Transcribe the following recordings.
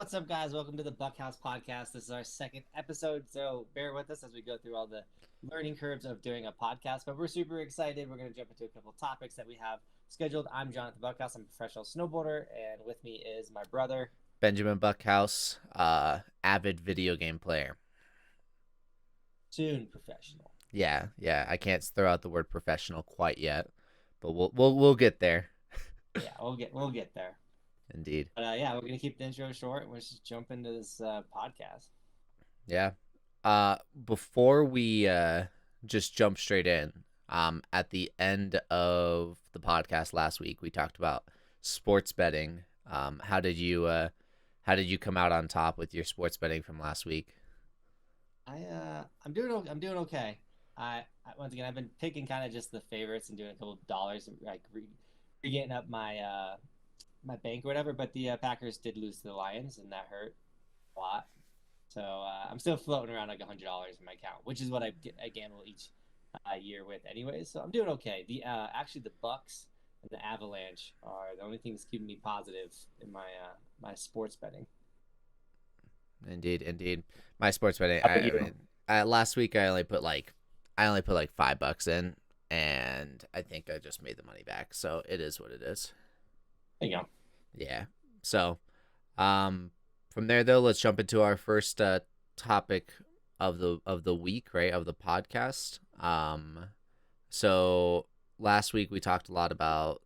What's up, guys? Welcome to the Buckhouse Podcast. This is our second episode, so bear with us as we go through all the learning curves of doing a podcast. But we're super excited. We're going to jump into a couple of topics that we have scheduled. I'm Johnathan Buckhouse. I'm a professional snowboarder, and with me is my brother, Benjamin Buckhouse, avid video game player. soon professional. Yeah. I can't throw out the word professional quite yet, but we'll get there. Yeah, we'll get there. Indeed. But yeah, we're gonna keep the intro short. We'll just jump into this podcast. Yeah. Before we just jump straight in, at the end of the podcast last week, we talked about sports betting. How did you come out on top with your sports betting from last week? I'm doing okay. Once again, I've been picking kind of just the favorites and doing a couple of dollars, like getting up my bank or whatever. But the Packers did lose to the Lions, and that hurt a lot. So I'm still floating around like $100 in my account, which is what I gamble each year with, anyways. So I'm doing okay. The actually the Bucks and the Avalanche are the only things keeping me positive in my sports betting. Indeed. My sports betting. How about you? Last week I only put like $5 in, and I think I just made the money back. So it is what it is. There you go. Yeah. So, from there though, let's jump into our first topic of the week, right? Of the podcast. So last week we talked a lot about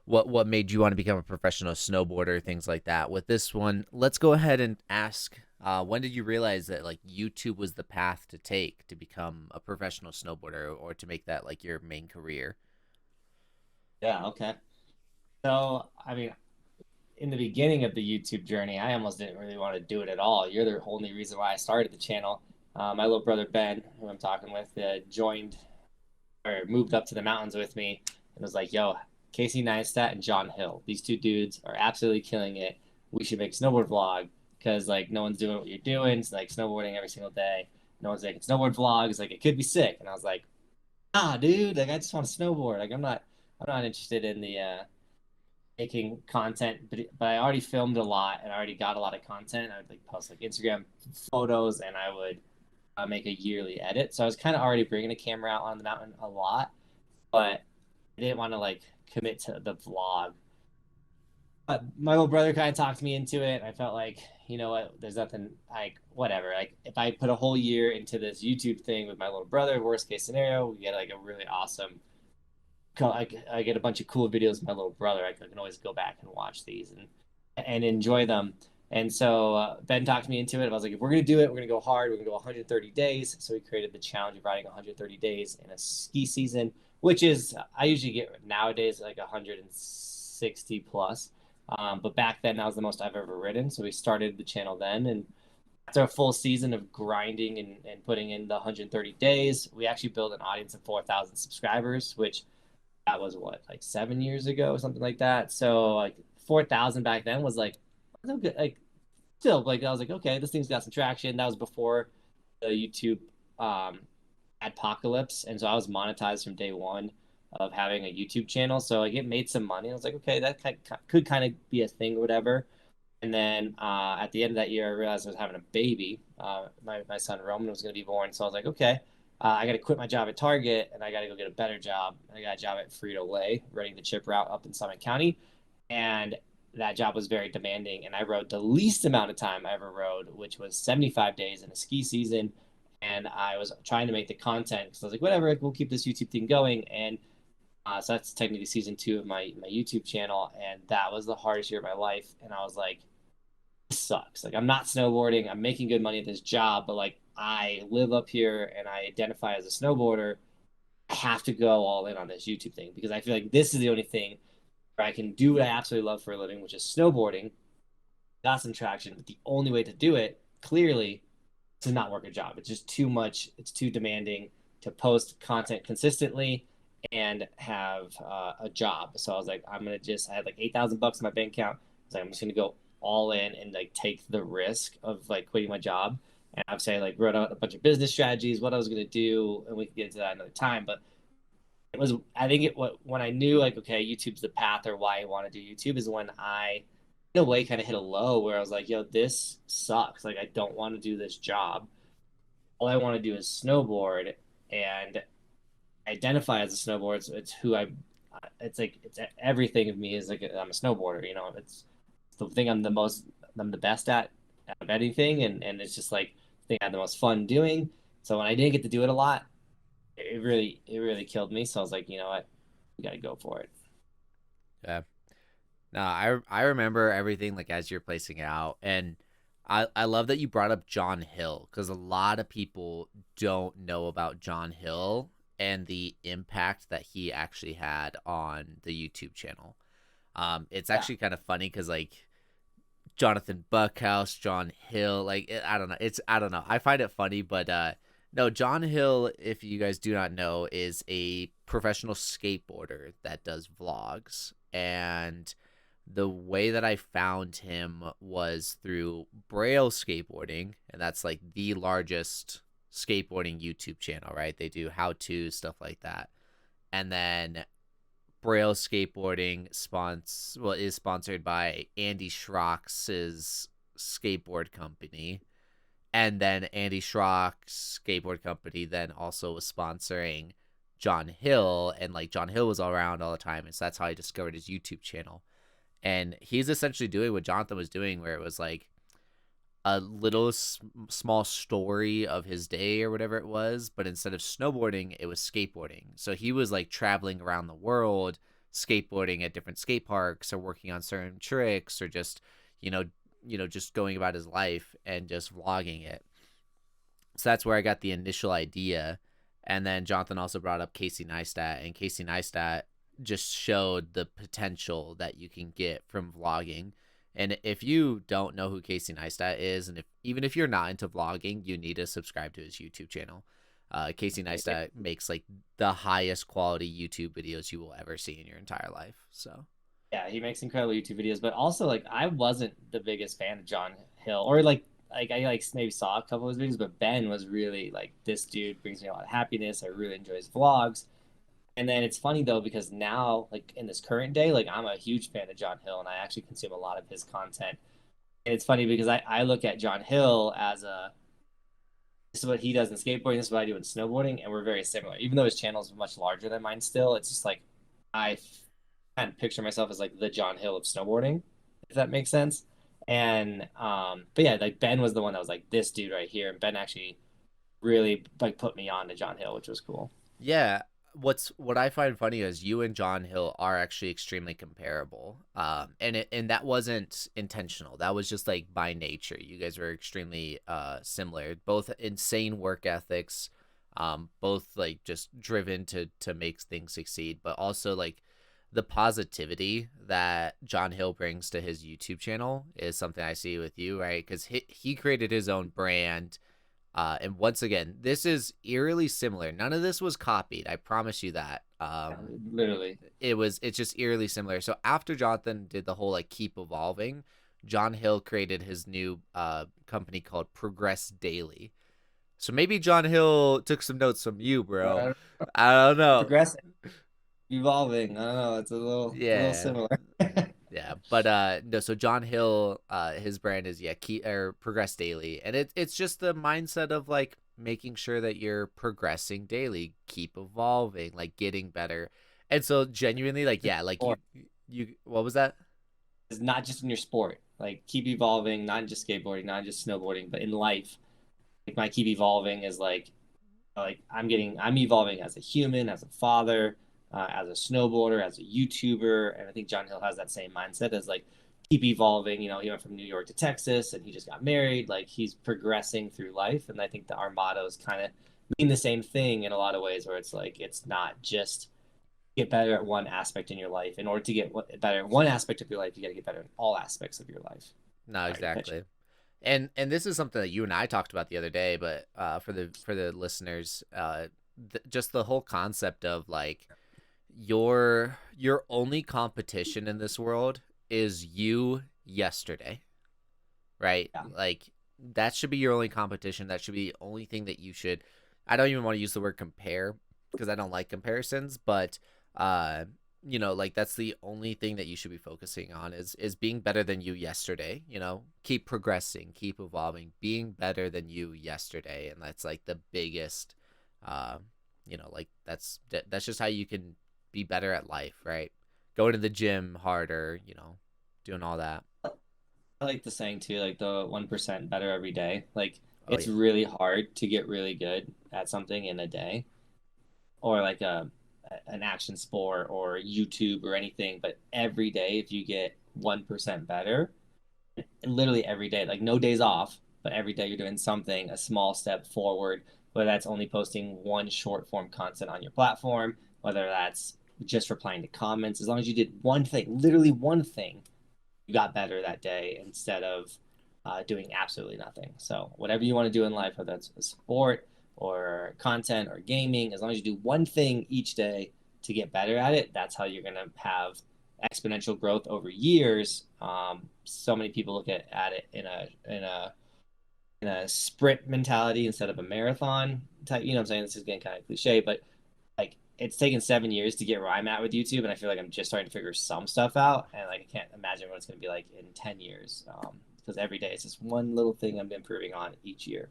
what made you want to become a professional snowboarder, things like that. With this one, let's go ahead and ask, when did you realize that like YouTube was the path to take to become a professional snowboarder or to make that like your main career? Yeah. Okay. So I mean, in the beginning of the YouTube journey, I almost didn't really want to do it at all. You're the only reason why I started the channel. My little brother Ben, who I'm talking with, joined or moved up to the mountains with me and was like, "Yo, Casey Neistat and John Hill, these two dudes are absolutely killing it. We should make a snowboard vlog because like no one's doing what you're doing. It's like snowboarding every single day. No one's making snowboard vlogs. Like it could be sick." And I was like, dude, like I just want to snowboard. Like I'm not interested in the making content, but I already filmed a lot and I already got a lot of content. I would like post like Instagram photos and I would make a yearly edit. So I was kind of already bringing a camera out on the mountain a lot, but I didn't want to like commit to the vlog. But my little brother kind of talked me into it. I felt like, you know what, there's nothing like whatever. Like if I put a whole year into this YouTube thing with my little brother, worst case scenario, we get like a really awesome I get a bunch of cool videos of my little brother. I can always go back and watch these and enjoy them. And so Ben talked me into it. I was like, if we're going to do it, we're going to go hard. We're going to go 130 days. So we created the challenge of riding 130 days in a ski season, which is, I usually get nowadays like 160 plus. But back then, that was the most I've ever ridden. So we started the channel then. And after a full season of grinding and putting in the 130 days, we actually built an audience of 4,000 subscribers, which that was what, like 7 years ago, something like that. So like 4,000 back then was like, okay, like still like I was like, okay, this thing's got some traction. That was before the YouTube apocalypse, and so I was monetized from day one of having a YouTube channel. So like it made some money. I was like, okay, that could kind of be a thing or whatever. And then at the end of that year, I realized I was having a baby. My son Roman was going to be born, so I was like, okay, I got to quit my job at Target and I got to go get a better job. I got a job at Frito-Lay running the chip route up in Summit County. And that job was very demanding. And I rode the least amount of time I ever rode, which was 75 days in a ski season. And I was trying to make the content because I was like, whatever, we'll keep this YouTube thing going. And so that's technically season 2 of my YouTube channel. And that was the hardest year of my life. And I was like, this sucks. Like I'm not snowboarding. I'm making good money at this job, but like I live up here and I identify as a snowboarder. I have to go all in on this YouTube thing because I feel like this is the only thing where I can do what I absolutely love for a living, which is snowboarding. Got some traction, but the only way to do it clearly is to not work a job. It's just too much. It's too demanding to post content consistently and have a job. So I was like, I had like 8,000 bucks in my bank account. I was like, I'm just gonna go all in and like take the risk of like quitting my job. And I've say like wrote out a bunch of business strategies, what I was gonna do, and we can get into that another time. But it was, I think when I knew like, okay, YouTube's the path or why I want to do YouTube is when I in a way kind of hit a low where I was like, yo, this sucks. Like I don't want to do this job. All I want to do is snowboard and identify as a snowboarder. It's who I. It's like it's everything of me is like I'm a snowboarder. You know, it's the thing I'm the best at out of anything, and it's just like the thing I had the most fun doing. So when I didn't get to do it a lot, it really killed me. So I was like, you know what, we got to go for it. Yeah. No, I remember everything like as you're placing it out, and I love that you brought up John Hill because a lot of people don't know about John Hill and the impact that he actually had on the YouTube channel. It's Yeah, actually kind of funny because like Johnathan Buckhouse, John Hill, like I don't know, I don't know. I find it funny, but no, John Hill, if you guys do not know, is a professional skateboarder that does vlogs, and the way that I found him was through Braille Skateboarding, and that's like the largest skateboarding YouTube channel, right? They do how to stuff like that. And then Braille Skateboarding is sponsored by Andy Schrock's skateboard company. And then Andy Schrock's skateboard company then also was sponsoring John Hill, and like John Hill was all around all the time, and so that's how I discovered his YouTube channel. And he's essentially doing what Johnathan was doing, where it was like a little small story of his day or whatever it was, but instead of snowboarding, it was skateboarding. So he was like traveling around the world, skateboarding at different skate parks, or working on certain tricks, or just you know just going about his life and just vlogging it. So that's where I got the initial idea. And then Johnathan also brought up Casey Neistat, and Casey Neistat just showed the potential that you can get from vlogging. And if you don't know who Casey Neistat is, and even if you're not into vlogging, you need to subscribe to his YouTube channel. Casey Neistat makes like the highest quality YouTube videos you will ever see in your entire life. So yeah, he makes incredible YouTube videos, but also like I wasn't the biggest fan of John Hill, or like I like maybe saw a couple of his videos, but Ben was really like this dude brings me a lot of happiness. I really enjoy his vlogs. And then it's funny though because now, like in this current day, like I'm a huge fan of John Hill, and I actually consume a lot of his content. And it's funny because I look at John Hill as a this is what he does in skateboarding, this is what I do in snowboarding, and we're very similar. Even though his channel is much larger than mine, still, it's just like I kind of picture myself as like the John Hill of snowboarding, if that makes sense. And but yeah, like Ben was the one that was like this dude right here, and Ben actually really like put me on to John Hill, which was cool. yeah, what I find funny is you and John Hill are actually extremely comparable. And that wasn't intentional. That was just like by nature. You guys were extremely similar. Both insane work ethics, both like just driven to make things succeed, but also like the positivity that John Hill brings to his YouTube channel is something I see with you, right? Because he created his own brand. And once again, this is eerily similar. None of this was copied. I promise you that. Literally. It's just eerily similar. So after Jonathan did the whole like keep evolving, John Hill created his new company called Progress Daily. So maybe John Hill took some notes from you, bro. I don't know. Progressing, evolving. I don't know. It's a little Yeah. similar. Yeah, but no. So John Hill, his brand is keep or Progress Daily, and it's just the mindset of like making sure that you're progressing daily, keep evolving, like getting better, and so genuinely, like like you what was that? It's not just in your sport. Like keep evolving, not just skateboarding, not just snowboarding, but in life. Like my keep evolving is like I'm evolving as a human, as a father, as a snowboarder, as a YouTuber, and I think John Hill has that same mindset as like keep evolving. You know, he went from New York to Texas, and he just got married. Like he's progressing through life, and I think that our mottos kind of mean the same thing in a lot of ways, where it's like it's not just get better at one aspect in your life. In order to get better at one aspect of your life, you got to get better in all aspects of your life. No, Sorry to pitch. exactly. And this is something that you and I talked about the other day, but for the listeners, just the whole concept of like your only competition in this world is you yesterday, right? Yeah. Like that should be your only competition. That should be the only thing that you should. I don't even want to use the word compare because I don't like comparisons, but uh like that's the only thing that you should be focusing on is being better than you yesterday. Keep progressing, keep evolving, being better than you yesterday, and that's like the biggest. Uh, like that's just how you can be better at life, right? Going to the gym harder, doing all that. I like the saying too, like the 1% better every day. Like Oh it's yeah. really hard to get really good at something in a day, or like an action sport or YouTube or anything. But every day, if you get 1% better, literally every day, like no days off, but every day you're doing something, a small step forward, whether that's only posting one short form content on your platform, whether that's just replying to comments, as long as you did one thing, literally one thing, you got better that day instead of doing absolutely nothing. So whatever you want to do in life, whether that's a sport or content or gaming, as long as you do one thing each day to get better at it, that's how you're going to have exponential growth over years. So many people look at it in a sprint mentality instead of a marathon type. You know what I'm saying? This is getting kind of cliche, but like it's taken 7 years to get where I'm at with YouTube, and I feel like I'm just starting to figure some stuff out, and like I can't imagine what it's going to be like in 10 years. Because every day it's just one little thing I'm improving on each year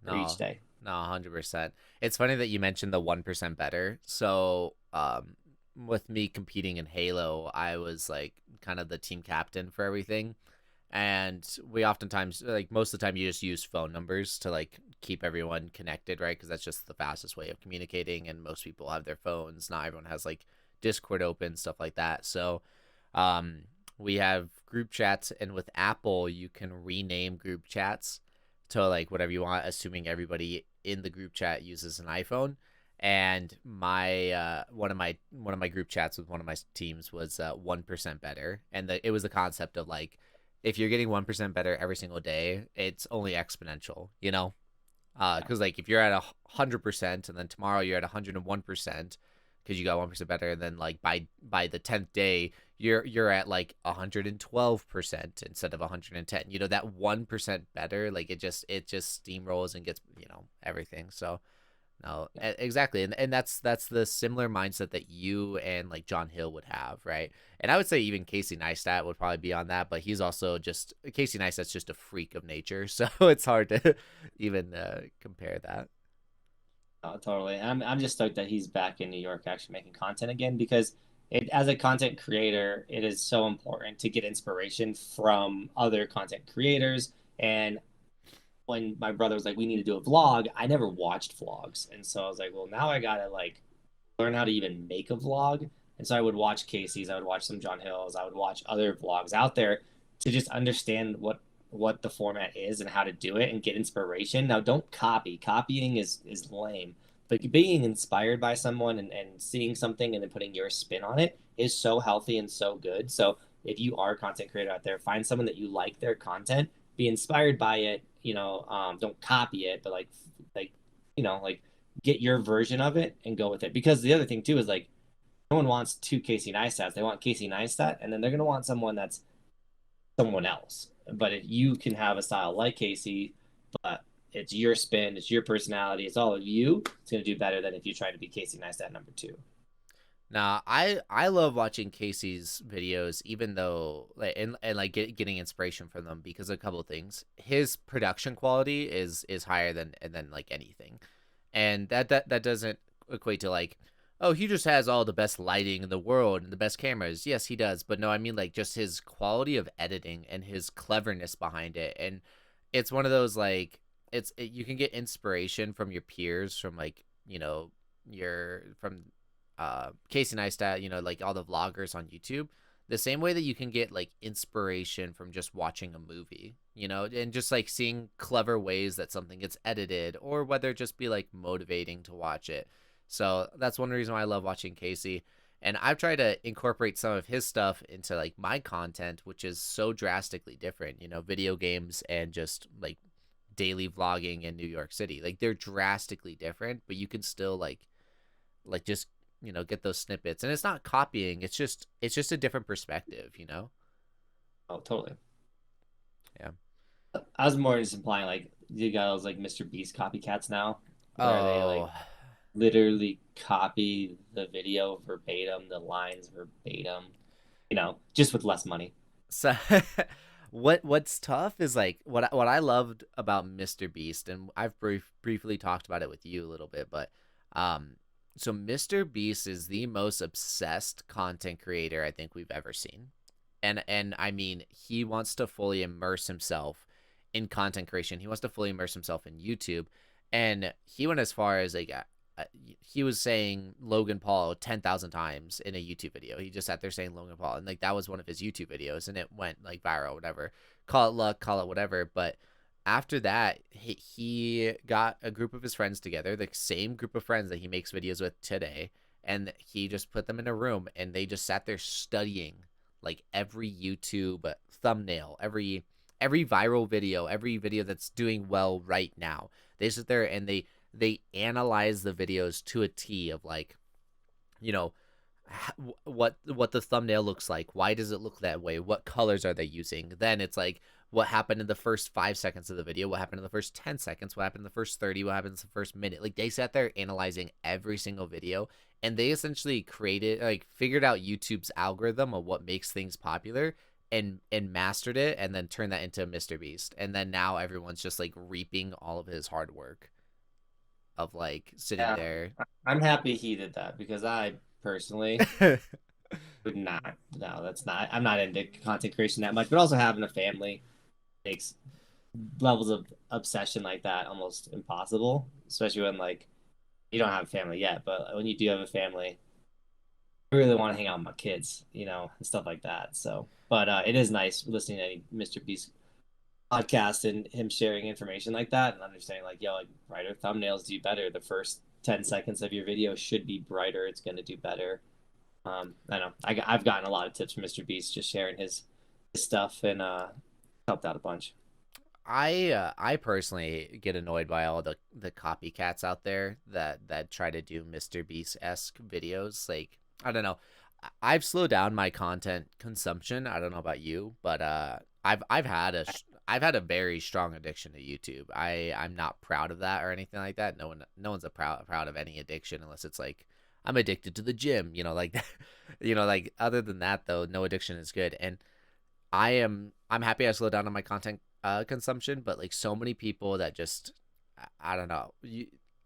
or each No, day. no, 100%. It's funny that you mentioned the 1% better. So, with me competing in Halo, I was like kind of the team captain for everything. And we oftentimes, like most of the time, you just use phone numbers to like keep everyone connected, right? Because that's just the fastest way of communicating. And most people have their phones. Not everyone has like Discord open, stuff like that. So, um, we have group chats, and with Apple, you can rename group chats to like whatever you want, assuming everybody in the group chat uses an iPhone. And my one of my group chats with one of my teams was 1% better, and it was the concept of like if you're getting 1% better every single day, it's only exponential, Yeah. because like if you're at 100% and then tomorrow you're at 101% because you got 1% better, and then like by the 10th day you're at like 112% instead of 110. That 1% better, like it just steamrolls and gets everything. So no, exactly, and that's the similar mindset that you and like John Hill would have, right? And I would say even Casey Neistat would probably be on that, but he's also just Casey Neistat's just a freak of nature, so it's hard to even compare that. Oh, totally. I'm just stoked that he's back in New York actually making content again because as a content creator, it is so important to get inspiration from other content creators. And when my brother was like, we need to do a vlog, I never watched vlogs. And so I was like, well, now I gotta like learn how to even make a vlog. And so I would watch Casey's, I would watch some John Hills, I would watch other vlogs out there to just understand what the format is and how to do it and get inspiration. Now don't copy. Copying is lame. But being inspired by someone and seeing something and then putting your spin on it is so healthy and so good. So if you are a content creator out there, find someone that you like their content, be inspired by it, don't copy it, but like get your version of it and go with it. Because the other thing too is like no one wants two Casey Neistats. They want Casey Neistat, and then they're gonna want someone that's someone else. But if you can have a style like Casey, but it's your spin, it's your personality, it's all of you, it's gonna do better than if you try to be Casey Neistat number two. Now, I love watching Casey's videos, even though like and like getting inspiration from them because of a couple of things. His production quality is higher than like anything, and that doesn't equate to like, oh, he just has all the best lighting in the world and the best cameras. Yes, he does, but no, I mean like just his quality of editing and his cleverness behind it, and it's one of those like you can get inspiration from your peers, from like your from Casey Neistat, like all the vloggers on YouTube, the same way that you can get like inspiration from just watching a movie, and just like seeing clever ways that something gets edited, or whether it just be like motivating to watch it. So that's one reason why I love watching Casey. And I've tried to incorporate some of his stuff into like my content, which is so drastically different, video games and just like daily vlogging in New York City. Like they're drastically different, but you can still like just get those snippets, and it's not copying, it's just a different perspective. Oh, totally. Yeah. I was more just implying like you got those like Mr. Beast copycats now, where they like Oh literally copy the video verbatim, the lines verbatim, just with less money. So what's tough is like what I loved about Mr. Beast, and I've briefly talked about it with you a little bit, but um so Mr. Beast is the most obsessed content creator I think we've ever seen. And I mean, he wants to fully immerse himself in content creation. He wants to fully immerse himself in YouTube, and he went as far as like he was saying Logan Paul 10,000 times in a YouTube video. He just sat there saying Logan Paul, and like that was one of his YouTube videos, and it went like viral, whatever. Call it luck, call it whatever. But after that, he got a group of his friends together, the same group of friends that he makes videos with today, and he just put them in a room, and they just sat there studying like every YouTube thumbnail, every viral video, every video that's doing well right now. They sit there and they analyze the videos to a T of like, you know, what the thumbnail looks like. Why does it look that way? What colors are they using? Then it's like what happened in the first 5 seconds of the video, what happened in the first 10 seconds, what happened in the first 30, what happened in the first minute. Like they sat there analyzing every single video, and they essentially created, like figured out YouTube's algorithm of what makes things popular, and mastered it, and then turned that into Mr. Beast. And then now everyone's just like reaping all of his hard work of like sitting Yeah, there. I'm happy he did that because I personally would not. No, that's not. I'm not into content creation that much, but also having a family makes levels of obsession like that almost impossible, especially when like you don't have a family yet, but when you do have a family, I really want to hang out with my kids, and stuff like that. So, but it is nice listening to any Mr. Beast podcast and him sharing information like that and understanding like, yo, like brighter thumbnails do better. The first 10 seconds of your video should be brighter. It's going to do better. I know I've gotten a lot of tips from Mr. Beast just sharing his stuff and helped out a bunch. I personally get annoyed by all the copycats out there that try to do Mr. Beast esque videos. Like I don't know, I've slowed down my content consumption. I don't know about you, but I've had a very strong addiction to YouTube. I'm not proud of that or anything like that. No one's proud of any addiction unless it's like I'm addicted to the gym. Like like other than that though, no addiction is good. And I'm happy I slowed down on my content consumption, but like so many people that just I don't know.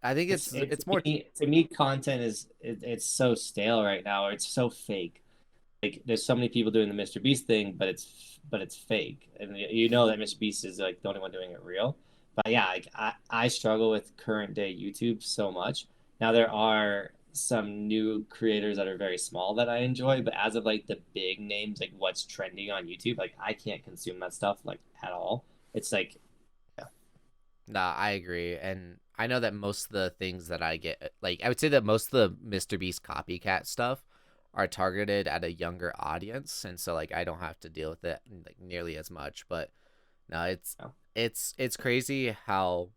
I think it's more. To me content it's so stale right now. It's so fake. Like there's so many people doing the Mr. Beast thing, but it's fake, and you know that Mr. Beast is like the only one doing it real. But yeah, like I struggle with current day YouTube so much. Now there are some new creators that are very small that I enjoy, but as of like the big names, like what's trending on YouTube, like I can't consume that stuff like at all. It's like, yeah, Nah, I agree, and I know that most of the things that I get, like I would say that most of the Mr. Beast copycat stuff are targeted at a younger audience, and so like I don't have to deal with it like nearly as much. But no, yeah. it's crazy how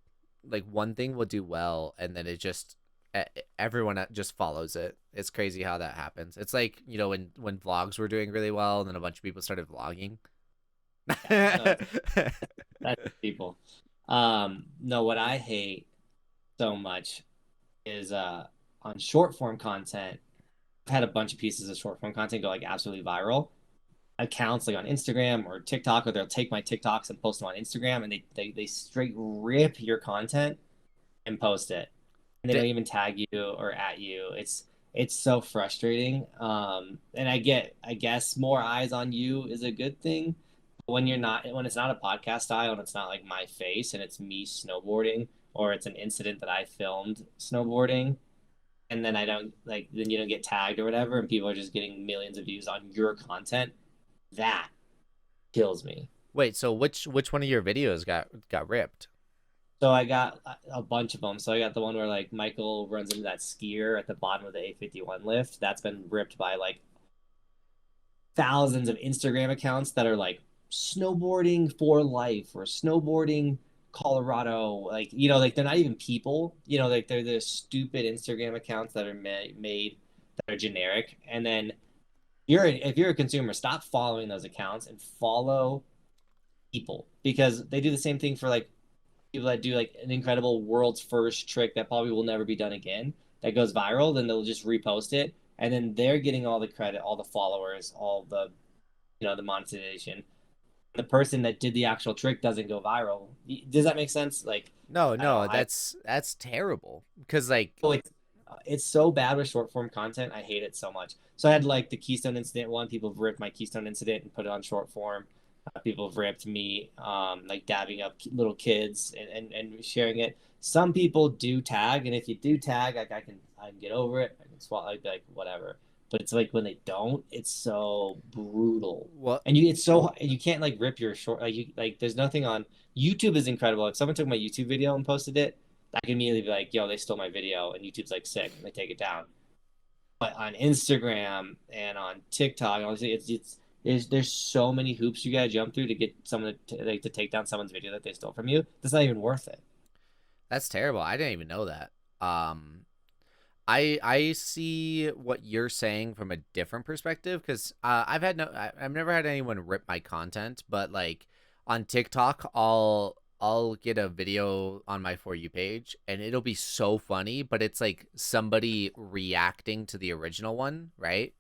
like one thing will do well, and then it just everyone just follows it. It's crazy how that happens. It's like when vlogs were doing really well, and then a bunch of people started vlogging. No, that's people. No, what I hate so much is on short form content. I've had a bunch of pieces of short form content go like absolutely viral. Accounts like on Instagram or TikTok, or they'll take my TikToks and post them on Instagram, and they straight rip your content and post it, and they don't Did, even tag you or at you. It's so frustrating. And I guess more eyes on you is a good thing. But when it's not a podcast style and it's not like my face and it's me snowboarding or it's an incident that I filmed snowboarding, and then I don't like then you don't get tagged or whatever, and people are just getting millions of views on your content. That kills me. Wait, so which one of your videos got ripped? So I got a bunch of them. So I got the one where like Michael runs into that skier at the bottom of the A51 lift. That's been ripped by like thousands of Instagram accounts that are like snowboarding for life or snowboarding Colorado. Like, like they're not even people, like they're the stupid Instagram accounts that are made that are generic. And then if you're a consumer, stop following those accounts and follow people because they do the same thing for like people that do like an incredible world's first trick that probably will never be done again. that goes viral, then they'll just repost it, and then they're getting all the credit, all the followers, all the the monetization. The person that did the actual trick doesn't go viral. Does that make sense? Like, No, I don't no, know. that's terrible. Because like, Oh, it's so bad with short form content. I hate it so much. So I had like the Keystone Incident one. People have ripped my Keystone Incident and put it on short form. People have ripped me, like dabbing up little kids and sharing it. Some people do tag, and if you do tag, like I can get over it. I can swallow like whatever. But it's like when they don't, it's so brutal. what? And it's so you can't like rip your short like there's nothing on YouTube is incredible. If someone took my YouTube video and posted it, I can immediately be like, yo, they stole my video, and YouTube's like sick, and they take it down. But on Instagram and on TikTok, honestly, there's so many hoops you gotta jump through to get someone to take down someone's video that they stole from you. That's not even worth it. That's terrible. I didn't even know that. I see what you're saying from a different perspective because I've never had anyone rip my content, but like on TikTok, I'll get a video on my For You page and it'll be so funny, but it's like somebody reacting to the original one, right?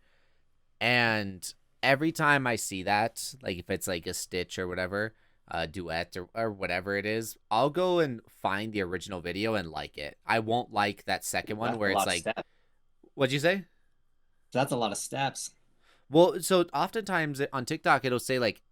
And every time I see that, like if it's like a stitch or whatever, a duet or whatever it is, I'll go and find the original video and like it. I won't like that second one That's where a it's lot of like, steps. what'd you say? That's a lot of steps. Well, so oftentimes on TikTok, it'll say like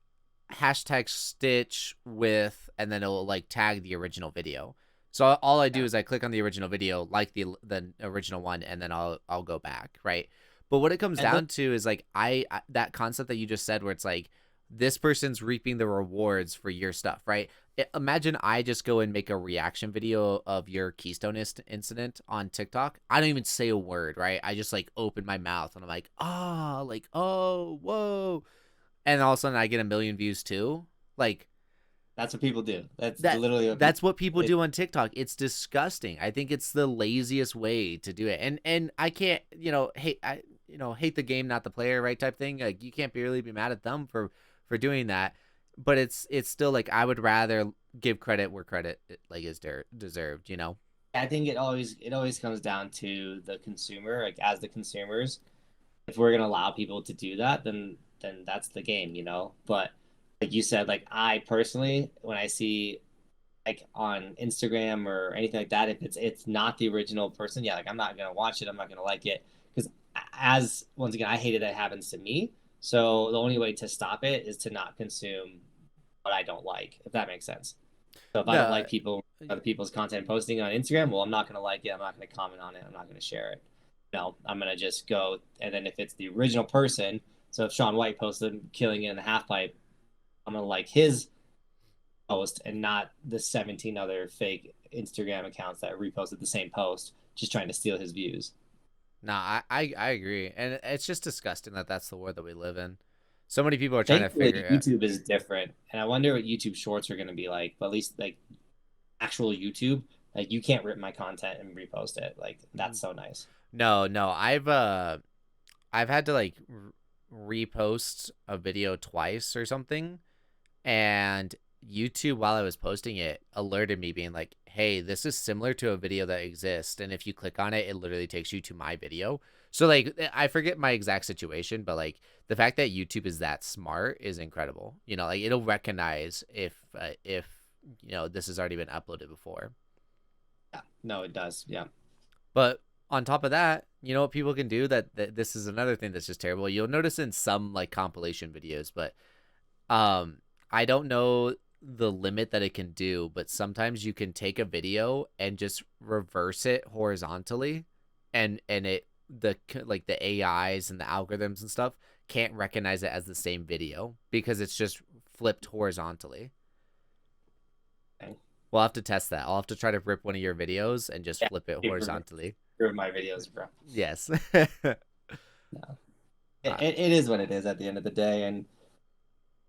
hashtag stitch with, and then it'll like tag the original video. So all I do Yeah. is I click on the original video, like the original one, and then I'll go back, right? But what it comes And look, down to is like I that concept that you just said, where it's like this person's reaping the rewards for your stuff, right? Imagine I just go and make a reaction video of your Keystone incident on TikTok. I don't even say a word, right? I just like open my mouth and I'm like, oh, like, oh, whoa. And all of a sudden I get a million views too. Like, that's what people do. That's that literally what people that's what people it, do on TikTok. It's disgusting. I think it's the laziest way to do it. And I can't, hate the game, not the player, right? Type thing. Like you can't really be mad at them for doing that. But it's still like I would rather give credit where credit like is deserved. I think it always comes down to the consumer. Like as the consumers, if we're gonna allow people to do that, then that's the game. But like you said, like I personally, when I see like on Instagram or anything like that, if it's not the original person, yeah, like I'm not gonna watch it, I'm not gonna like it because as once again, I hate it that it happens to me. So the only way to stop it is to not consume what I don't like, if that makes sense. So if I don't No, like other people's content posting on Instagram, well, I'm not gonna like it. I'm not gonna comment on it. I'm not gonna share it. No, I'm gonna just go. And then if it's the original person, so if Sean White posted killing it in the half pipe, I'm gonna like his post and not the 17 other fake Instagram accounts that reposted the same post, just trying to steal his views. I agree, and it's just disgusting that that's the world that we live in. So many people are trying to Thankfully, figure it out. YouTube is different, and I wonder what YouTube Shorts are gonna be like. But at least like actual YouTube, like you can't rip my content and repost it. Like that's so nice. No, no, I've had to like repost a video twice or something, and YouTube, while I was posting it, alerted me being like, "Hey, this is similar to a video that exists, and if you click on it, it literally takes you to my video." So like, I forget my exact situation, but like the fact that YouTube is that smart is incredible. Like it'll recognize if this has already been uploaded before. Yeah, no, it does. Yeah. But on top of that, you know what people can do that this is another thing that's just terrible. You'll notice in some like compilation videos, but um I don't know the limit that it can do, but sometimes you can take a video and just reverse it horizontally and it the like the AIs and the algorithms and stuff can't recognize it as the same video because it's just flipped horizontally. Okay. We'll have to test that. I'll have to try to rip one of your videos and just Yeah. flip it horizontally. My videos, bro. Yes. No. It is what it is at the end of the day, and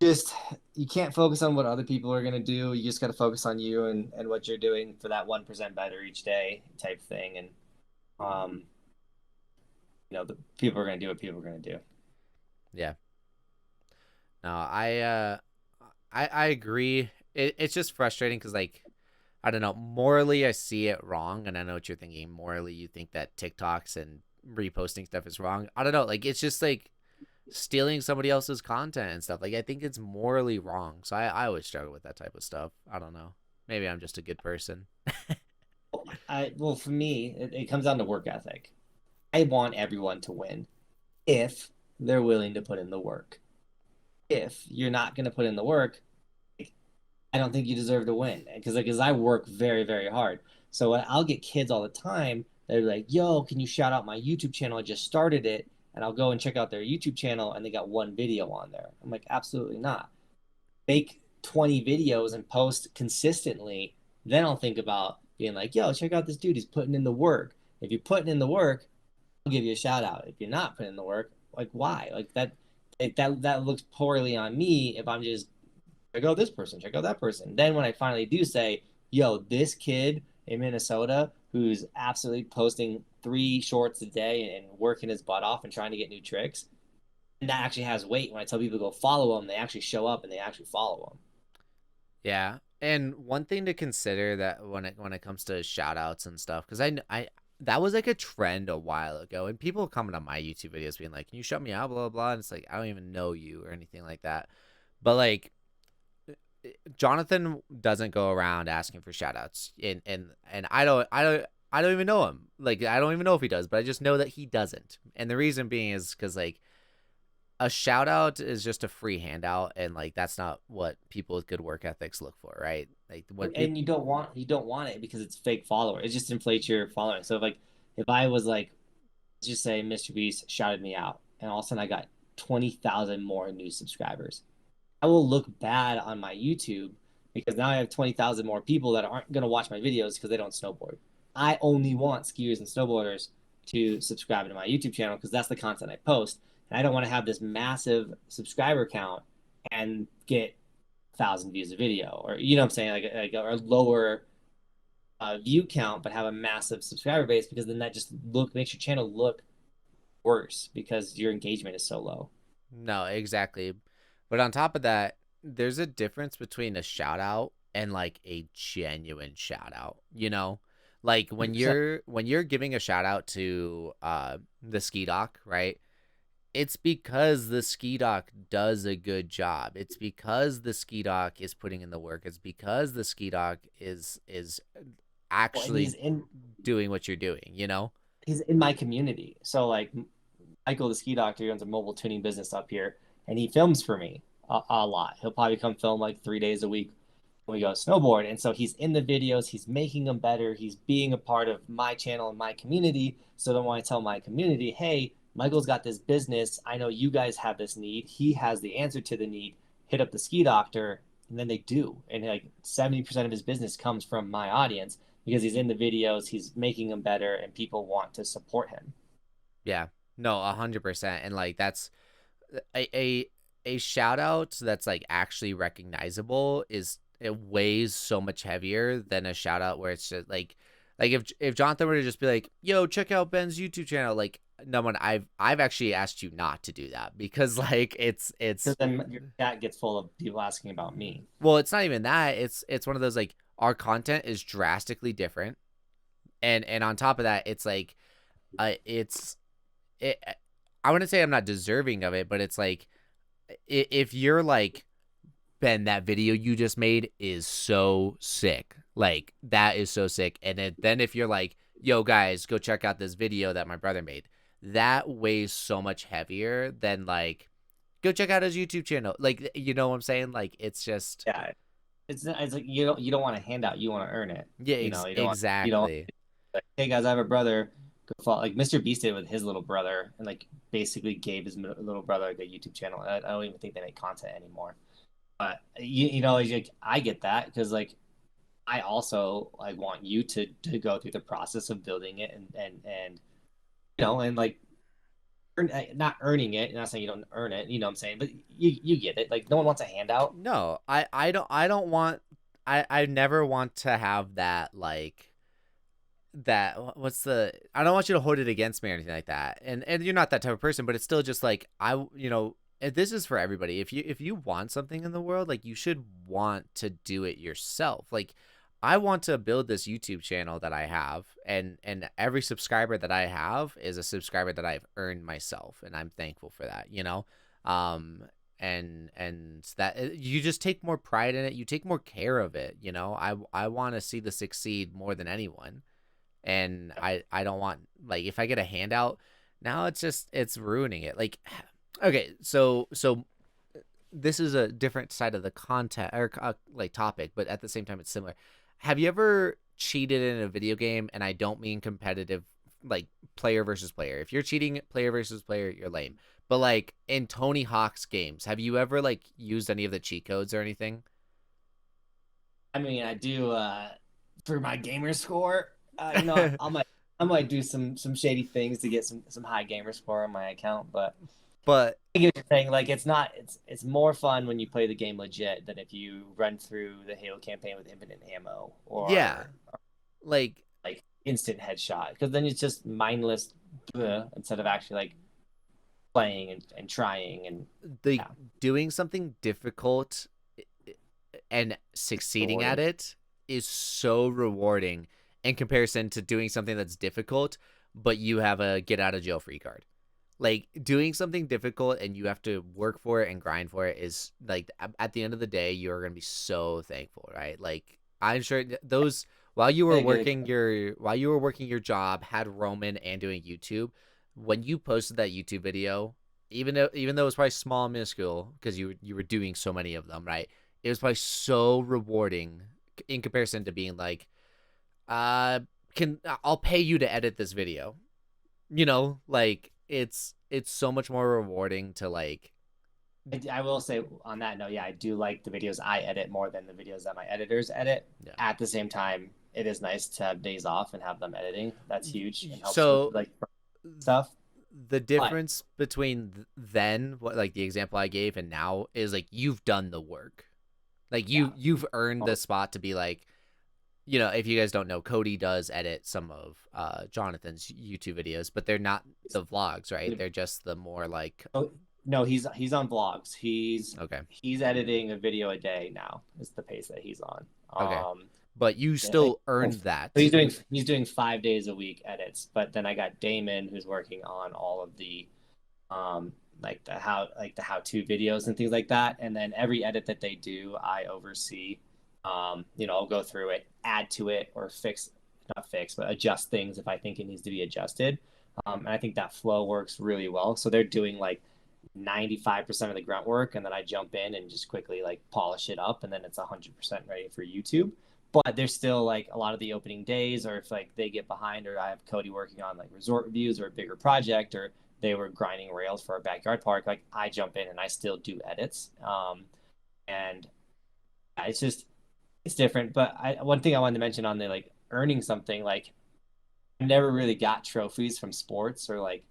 just you can't focus on what other people are gonna do. You just got to focus on you and what you're doing for that 1% better each day type thing. And um, the people are gonna do what people are gonna do. Yeah. No, I agree. It's just frustrating because like I don't know. Morally, I see it wrong, and I know what you're thinking. Morally, you think that TikToks and reposting stuff is wrong. I don't know. Like, it's just like stealing somebody else's content and stuff. Like, I think it's morally wrong. So I always struggle with that type of stuff. I don't know. Maybe I'm just a good person. Well, for me, it comes down to work ethic. I want everyone to win if they're willing to put in the work. If you're not going to put in the work, I don't think you deserve to win because I work very, very hard. So I'll get kids all the time. They're like, "Yo, can you shout out my YouTube channel? I just started it." And I'll go and check out their YouTube channel and they got one video on there. I'm like, absolutely not. Make 20 videos and post consistently. Then I'll think about being like, yo, check out this dude. He's putting in the work. If you're putting in the work, I'll give you a shout out. If you're not putting in the work, like why? Like that looks poorly on me if I'm just check out this person, check out that person. Then when I finally do say, yo, this kid in Minnesota who's absolutely posting 3 shorts a day and working his butt off and trying to get new tricks, and that actually has weight. When I tell people to go follow him, they actually show up and they actually follow him. Yeah. And one thing to consider that when it comes to shout outs and stuff, because I that was like a trend a while ago, and people coming on my YouTube videos being like, "Can you shout me out?" Blah blah blah. And it's like I don't even know you or anything like that. But like Johnathan doesn't go around asking for shout outs, and I don't even know him. Like I don't even know if he does, but I just know that he doesn't. And the reason being is because like a shout out is just a free handout, and like that's not what people with good work ethics look for, right? Like what And you don't want it because it's fake follower. It just inflates your following. So if I was like, let's just say Mr. Beast shouted me out, and all of a sudden I got 20,000 more new subscribers, I will look bad on my YouTube because now I have 20,000 more people that aren't going to watch my videos because they don't snowboard. I only want skiers and snowboarders to subscribe to my YouTube channel because that's the content I post. And I don't want to have this massive subscriber count and get 1,000 views a video, or you know what I'm saying, like a lower view count, but have a massive subscriber base, because then that just makes your channel look worse because your engagement is so low. No, exactly. But on top of that, there's a difference between a shout out and like a genuine shout out, you know? Like when you're giving a shout out to the ski doc, right? It's because the ski doc does a good job. It's because the ski doc is putting in the work. It's because the ski doc is Well, and actually doing what you're doing, you know? he's in my community. So like Michael, the ski doctor, he owns a mobile tuning business up here, and he films for me a lot. He'll probably come film like 3 days a week when we go snowboard. And so he's in the videos, he's making them better. He's being a part of my channel and my community. So then when I tell my community, hey, Michael's got this business, I know you guys have this need, he has the answer to the need, hit up the ski doctor. And then they do. And like 70% of his business comes from my audience because he's in the videos, he's making them better, and people want to support him. Yeah. No, 100%. And like that's a a shout out that's like actually recognizable is it weighs so much heavier than a shout out where it's just like if Jonathan were to just be like, "Yo, check out Ben's YouTube channel," like no one I've actually asked you not to do that because like it's Because then your chat gets full of people asking about me. well, it's not even that. It's one of those like our content is drastically different, and on top of that, it's like it's it. I wouldn't say I'm not deserving of it, but it's like if you're like, Ben, that video you just made is so sick. Like that is so sick. And then if you're like, yo guys, go check out this video that my brother made, that weighs so much heavier than like, go check out his YouTube channel. Like, you know what I'm saying? Like it's just Yeah. It's like you don't want a handout, you want to earn it. yeah, You don't want you don't exactly. like, hey guys, I have a brother. Go follow. Like Mr. Beast did with his little brother, and like basically gave his little brother like a YouTube channel. I don't even think they make content anymore. But like, I get that because like I also like want you to go through the process of building it and and like not earning it. Not saying you don't earn it. You know what I'm saying? But you get it. Like no one wants a handout. No, I don't want I never want to have that like that what's the I don't want you to hold it against me or anything like that. And you're not that type of person, but it's still just like and this is for everybody. If you want something in the world, like you should want to do it yourself. Like I want to build this YouTube channel that I have, and every subscriber that I have is a subscriber that I've earned myself, and I'm thankful for that, you know. Um and that you just take more pride in it, you take more care of it, you know. I want to see this succeed more than anyone. And I don't want, like, if I get a handout, now it's ruining it. Like, okay, so this is a different side of the content, or like topic, but at the same time it's similar. Have you ever cheated in a video game? And I don't mean competitive, like player versus player. If you're cheating player versus player, you're lame. But like in Tony Hawk's games, have you ever like used any of the cheat codes or anything? I mean, I do for my gamer score. You know, I might do some shady things to get some high gamer score on my account, but But I get what you're saying. Like, it's more fun when you play the game legit than if you run through the Halo campaign with infinite ammo yeah, like like instant headshot, because then it's just mindless instead of actually like playing and trying and the yeah, doing something difficult and succeeding at rewarding. it is so rewarding in comparison to doing something that's difficult but you have a get out of jail free card. Like, doing something difficult and you have to work for it and grind for it is like, at the end of the day, you're going to be so thankful, right? Like, I'm sure those, I agree. while you were working your job, had Roman and doing YouTube, when you posted that YouTube video, even though it was probably small and minuscule because you were doing so many of them, right? It was probably so rewarding in comparison to being like, uh can I'll pay you to edit this video. You know, like, it's so much more rewarding to like, I will say on that note, yeah, I do like the videos I edit more than the videos that my editors edit. yeah. At the same time, it is nice to have days off and have them editing. That's huge and helps with So like stuff. the But difference between then, what, like the example I gave, and now is like, you've done the work. Like, yeah, you've earned the spot to be like, you know, if you guys don't know, Cody does edit some of Jonathan's YouTube videos, but they're not the vlogs, right? They're just the more like, oh, no, he's on vlogs. okay, He's editing a video a day now. Is the pace that he's on. okay, but you still earned So that. he's doing 5 days a week edits. But then I got Damon who's working on all of the um like the how to videos and things like that. And then every edit that they do, I oversee. You know, I'll go through it, add to it, or not fix, but adjust things if I think it needs to be adjusted. And I think that flow works really well. So they're doing like 95% of the grunt work, and then I jump in and just quickly like polish it up, and then it's 100% ready for YouTube. But there's still like a lot of the opening days, or if like they get behind, or I have Cody working on like resort reviews or a bigger project, or they were grinding rails for a backyard park, like I jump in and I still do edits. And it's just it's different. But one thing I wanted to mention on the like earning something, like I never really got trophies from sports or like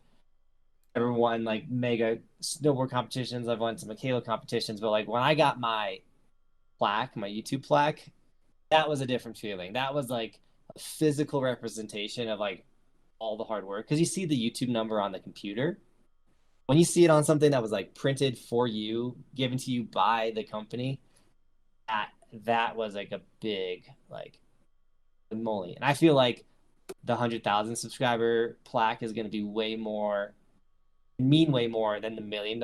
ever won like mega snowboard competitions. I've won some Halo competitions, but like when I got my plaque, my YouTube plaque, that was a different feeling. That was like a physical representation of like all the hard work, because you see the YouTube number on the computer. When you see it on something that was like printed for you, given to you by the company, that that was like a big like moly. And I feel like the 100,000 subscriber plaque is going to be way more mean way more than the million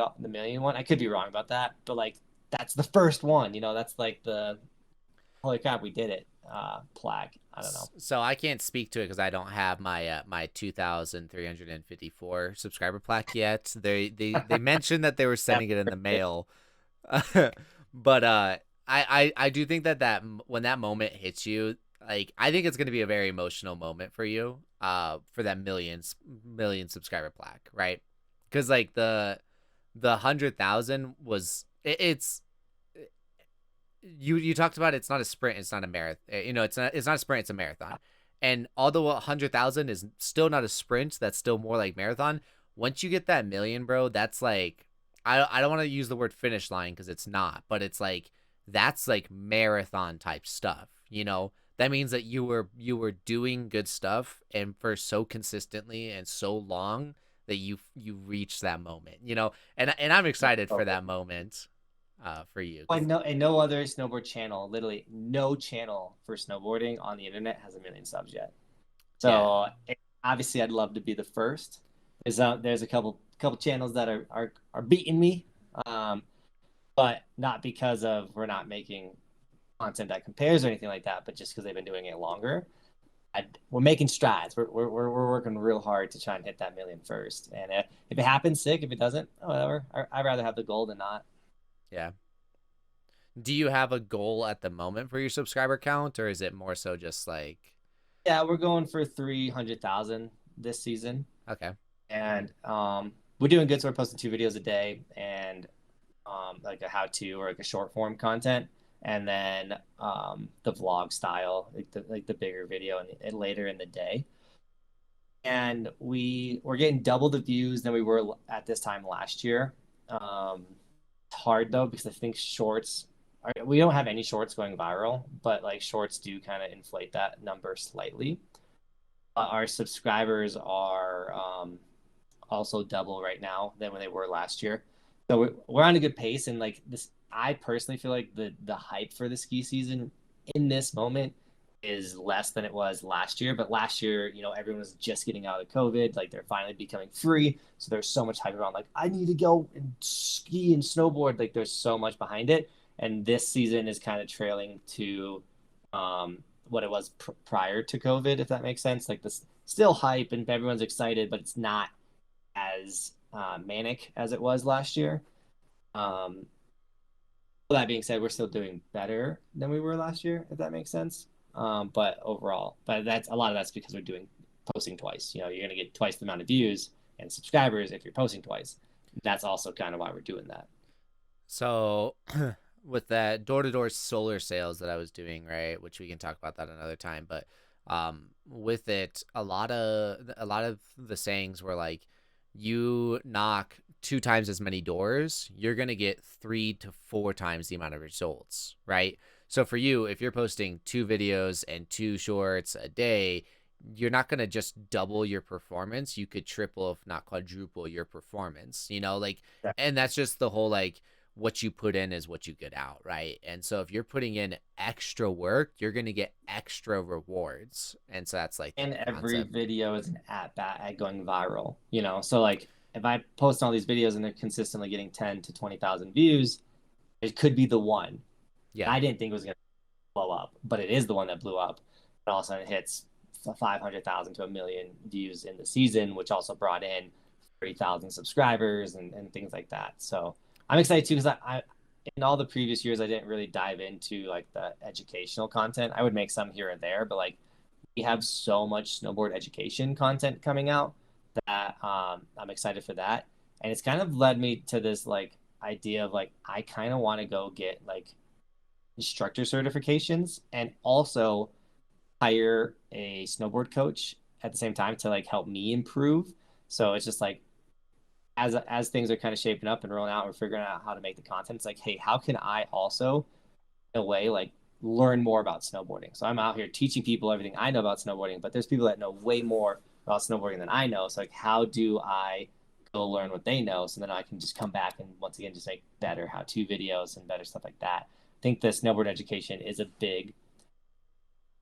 one. I could be wrong about that, but like that's the first one. You know, that's like the holy crap, we did it plaque. I don't know. So I can't speak to it because I don't have my my 2,354 subscriber plaque yet. They mentioned that they were sending it in the mail, but I do think that when that moment hits you, like, I think it's going to be a very emotional moment for you, for that million subscriber plaque, right? Because like the 100,000 was it's you talked about, it's not a sprint, it's not a marathon, you know, it's not a sprint, it's a marathon. And although 100,000 is still not a sprint, that's still more like marathon. Once you get that million, bro, that's like, I don't want to use the word finish line because it's not, but it's like, that's like marathon type stuff, you know. That means that you were doing good stuff, and for so consistently and so long, that you reach that moment, you know. And I'm excited for that moment. for you? I know, and no other snowboard channel, literally no channel for snowboarding on the internet has a million subs yet. Yeah, So obviously, I'd love to be the first. There's a couple channels that are beating me, um, but not because of we're not making content that compares or anything like that, but just because they've been doing it longer. We're making strides. We're working real hard to try and hit that million first. And if it happens, sick. If it doesn't, oh, whatever. I'd rather have the goal than not. yeah. Do you have a goal at the moment for your subscriber count, or is it more so just like, Yeah, we're going for 300,000 this season, okay, and we're doing good. So we're posting 2 videos a day, and like a how-to or like a short form content, and then the vlog style, like the bigger video and later in the day. And we're getting double the views than we were at this time last year. It's hard though because I think we don't have any shorts going viral, but like shorts do kind of inflate that number slightly. Our subscribers are also double right now than when they were last year. So we're on a good pace, and like this, I personally feel like the hype for the ski season in this moment is less than it was last year. But last year, everyone was just getting out of COVID, like they're finally becoming free. So there's so much hype around, like I need to go and ski and snowboard. Like there's so much behind it, and this season is kind of trailing to what it was prior to COVID, if that makes sense. Like this still hype and everyone's excited, but it's not as manic as it was last year. Um, that being said, we're still doing better than we were last year, if that makes sense. But overall, that's a lot of that's because we're posting twice. You're going to get twice the amount of views and subscribers if you're posting twice. That's also kind of why we're doing that. so with that door-to-door solar sales that I was doing, right, which we can talk about that another time, but with it, a lot of the sayings were like, you knock 2 times as many doors, you're gonna get 3 to 4 times the amount of results, right? So for you, if you're posting 2 videos and 2 shorts a day, you're not gonna just double your performance. You could triple, if not quadruple, your performance. Like, Yeah. and that's just the whole like, what you put in is what you get out, right? And so if you're putting in extra work, you're going to get extra rewards. And so that's like And the every concept. video is an at bat at going viral. So like if I post all these videos and they're consistently getting 10 to 20,000 views, it could be the one. Yeah. I didn't think it was going to blow up, but it is the one that blew up. And all of a sudden it hits 500,000 to a million views in the season, which also brought in 30,000 subscribers and things like that. So I'm excited too because I in all the previous years I didn't really dive into like the educational content. I would make some here and there, but like we have so much snowboard education content coming out that I'm excited for that. And it's kind of led me to this like idea of like I kind of want to go get like instructor certifications and also hire a snowboard coach at the same time to like help me improve. So it's just like as things are kind of shaping up and rolling out, we're figuring out how to make the content. It's like, hey, how can I also, in a way, like learn more about snowboarding? So I'm out here teaching people everything I know about snowboarding, but there's people that know way more about snowboarding than I know. So like, how do I go learn what they know so then I can just come back and once again just make better how-to videos and better stuff like that. I think the snowboard education is a big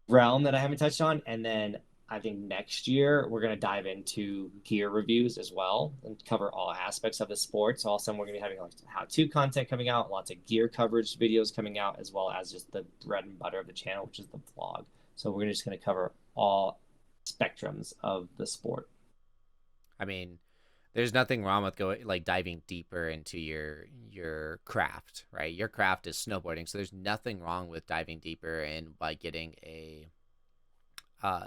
realm that I haven't touched on. And then I think next year we're going to dive into gear reviews as well and cover all aspects of the sport. So also we're going to be having like how-to content coming out, lots of gear coverage videos coming out, as well as just the bread and butter of the channel, which is the vlog. So we're just going to cover all spectrums of the sport. I mean, there's nothing wrong with going like diving deeper into your craft, right? Your craft is snowboarding, so there's nothing wrong with diving deeper and by getting a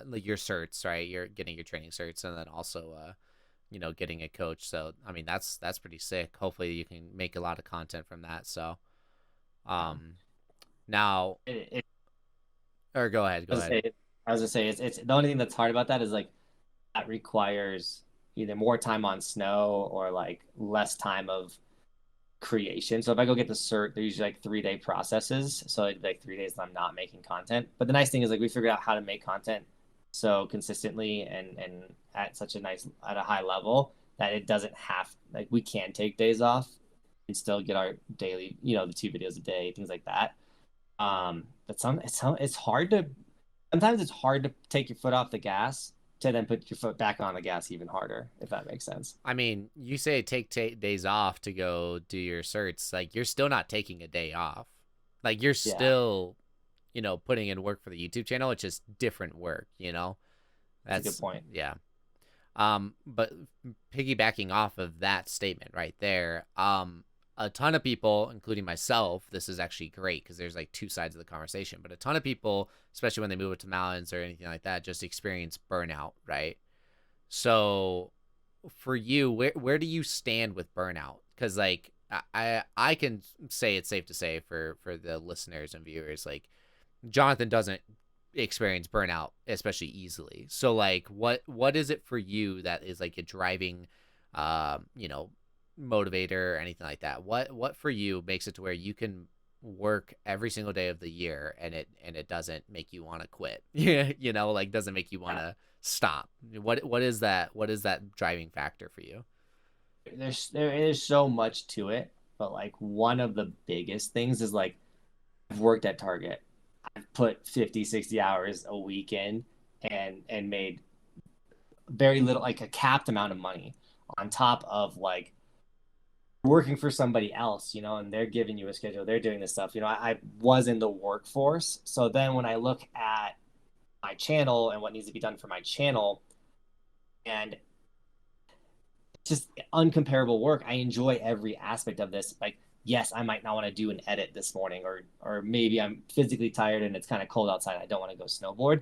like your certs, right? You're getting your training certs, and then also getting a coach. So I mean, that's pretty sick. Hopefully you can make a lot of content from that. So now, It, or go ahead, I go was ahead. gonna say, it's the only thing that's hard about that is like that requires either more time on snow or like less time of creation. So if I go get the cert, they're usually like 3-day processes. So like 3 days that I'm not making content. But the nice thing is like we figured out how to make content so consistently and at a high level that it doesn't have like we can take days off and still get our daily, the 2 videos a day, things like that. But it's hard to sometimes it's hard to take your foot off the gas to then put your foot back on the gas even harder, if that makes sense. I mean, you say take days off to go do your certs. Like, you're still not taking a day off. Like, you're Yeah, still, putting in work for the YouTube channel. It's just different work, that's a good That's, point. yeah. But piggybacking off of that statement right there, a ton of people, including myself, this is actually great because there's like two sides of the conversation, but a ton of people, especially when they move up to mountains or anything like that, just experience burnout, right? So for you, where do you stand with burnout? Because like I can say it's safe to say for the listeners and viewers, like Johnathan doesn't experience burnout especially easily. So like what is it for you that is like a driving you know motivator or anything like that? What for you makes it to where you can work every single day of the year and it doesn't make you want to quit? Yeah, like doesn't make you want Yeah. to stop. What is that driving factor for you? There is so much to it, but like one of the biggest things is like I've worked at Target. I've put 50, 60 hours a week in and made very little, like a capped amount of money on top of like working for somebody else, and they're giving you a schedule, they're doing this stuff. I was in the workforce. So then when I look at my channel and what needs to be done for my channel, and just uncomparable work. I enjoy every aspect of this. Like, yes, I might not want to do an edit this morning, or maybe I'm physically tired and it's kind of cold outside. I don't want to go snowboard.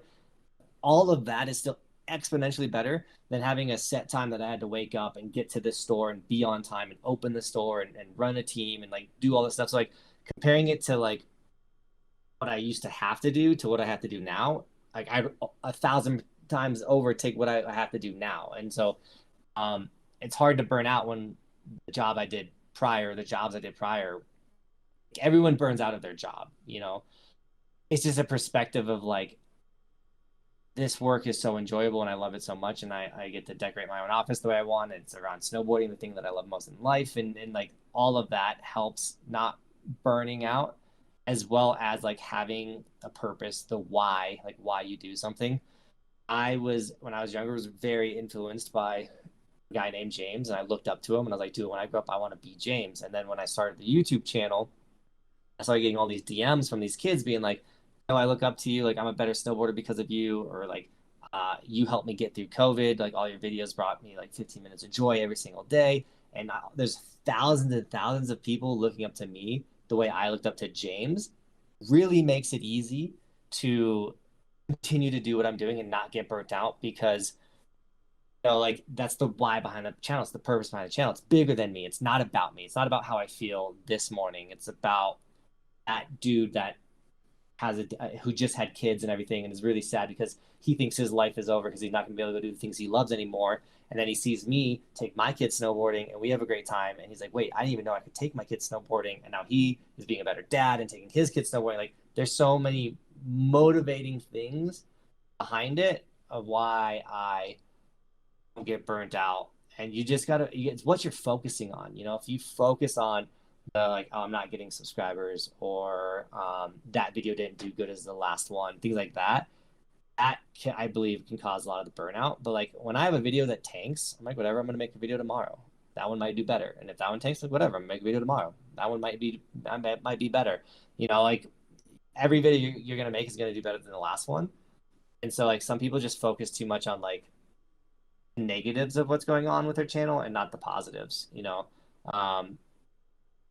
All of that is still exponentially better than having a set time that I had to wake up and get to this store and be on time and open the store and run a team and like do all this stuff. So like comparing it to like what I used to have to do to what I have to do now, like I 1,000 times over take what I have to do now. And so um, it's hard to burn out when the jobs I did prior, everyone burns out of their job. It's just a perspective of like, this work is so enjoyable and I love it so much. And I get to decorate my own office the way I want. It's around snowboarding, the thing that I love most in life. And like all of that helps not burning out, as well as like having a purpose, the why, like why you do something. When I was younger, was very influenced by guy named James, and I looked up to him, and I was like, dude, when I grow up, I want to be James. And then when I started the YouTube channel, I started getting all these DMs from these kids being like, "Oh, I look up to you. Like, I'm a better snowboarder because of you," or like, "You helped me get through COVID. Like, all your videos brought me like 15 minutes of joy every single day." And there's thousands and thousands of people looking up to me the way I looked up to James. Really makes it easy to continue to do what I'm doing and not get burnt out because like that's the why behind the channel. It's the purpose behind the channel. It's bigger than me. It's not about me. It's not about how I feel this morning. It's about that dude that who just had kids and everything and is really sad because he thinks his life is over because he's not going to be able to do the things he loves anymore. And then he sees me take my kids snowboarding and we have a great time. And he's like, wait, I didn't even know I could take my kids snowboarding. And now he is being a better dad and taking his kids snowboarding. Like there's so many motivating things behind it of why I get burnt out. And you just gotta, it's what you're focusing on. If you focus on the like, oh, I'm not getting subscribers, or that video didn't do good as the last one, things like that, I believe can cause a lot of the burnout. But like when I have a video that tanks, I'm like, whatever, I'm gonna make a video tomorrow. That one might do better. And if that one tanks, like whatever, I'm gonna make a video tomorrow. That one might be better. Like every video you're gonna make is gonna do better than the last one. And so like some people just focus too much on like negatives of what's going on with their channel and not the positives. Um,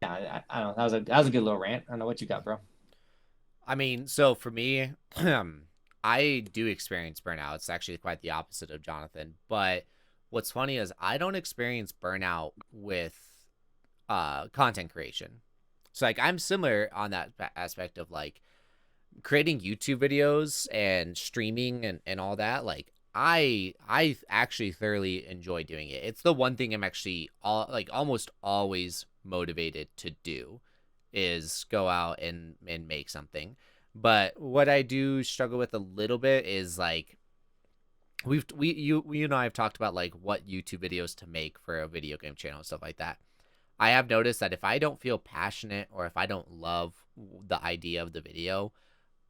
yeah, I don't know. That was a good little rant. I don't know what you got, bro. I mean, so for me, I do experience burnout. It's actually quite the opposite of Johnathan. But what's funny is I don't experience burnout with content creation. So like I'm similar on that aspect of like creating YouTube videos and streaming and all that. Like I actually thoroughly enjoy doing it. It's the one thing I'm actually almost always motivated to do is go out and make something. But what I do struggle with a little bit is like you and I have talked about like what YouTube videos to make for a video game channel and stuff like that. I have noticed that if I don't feel passionate or if I don't love the idea of the video,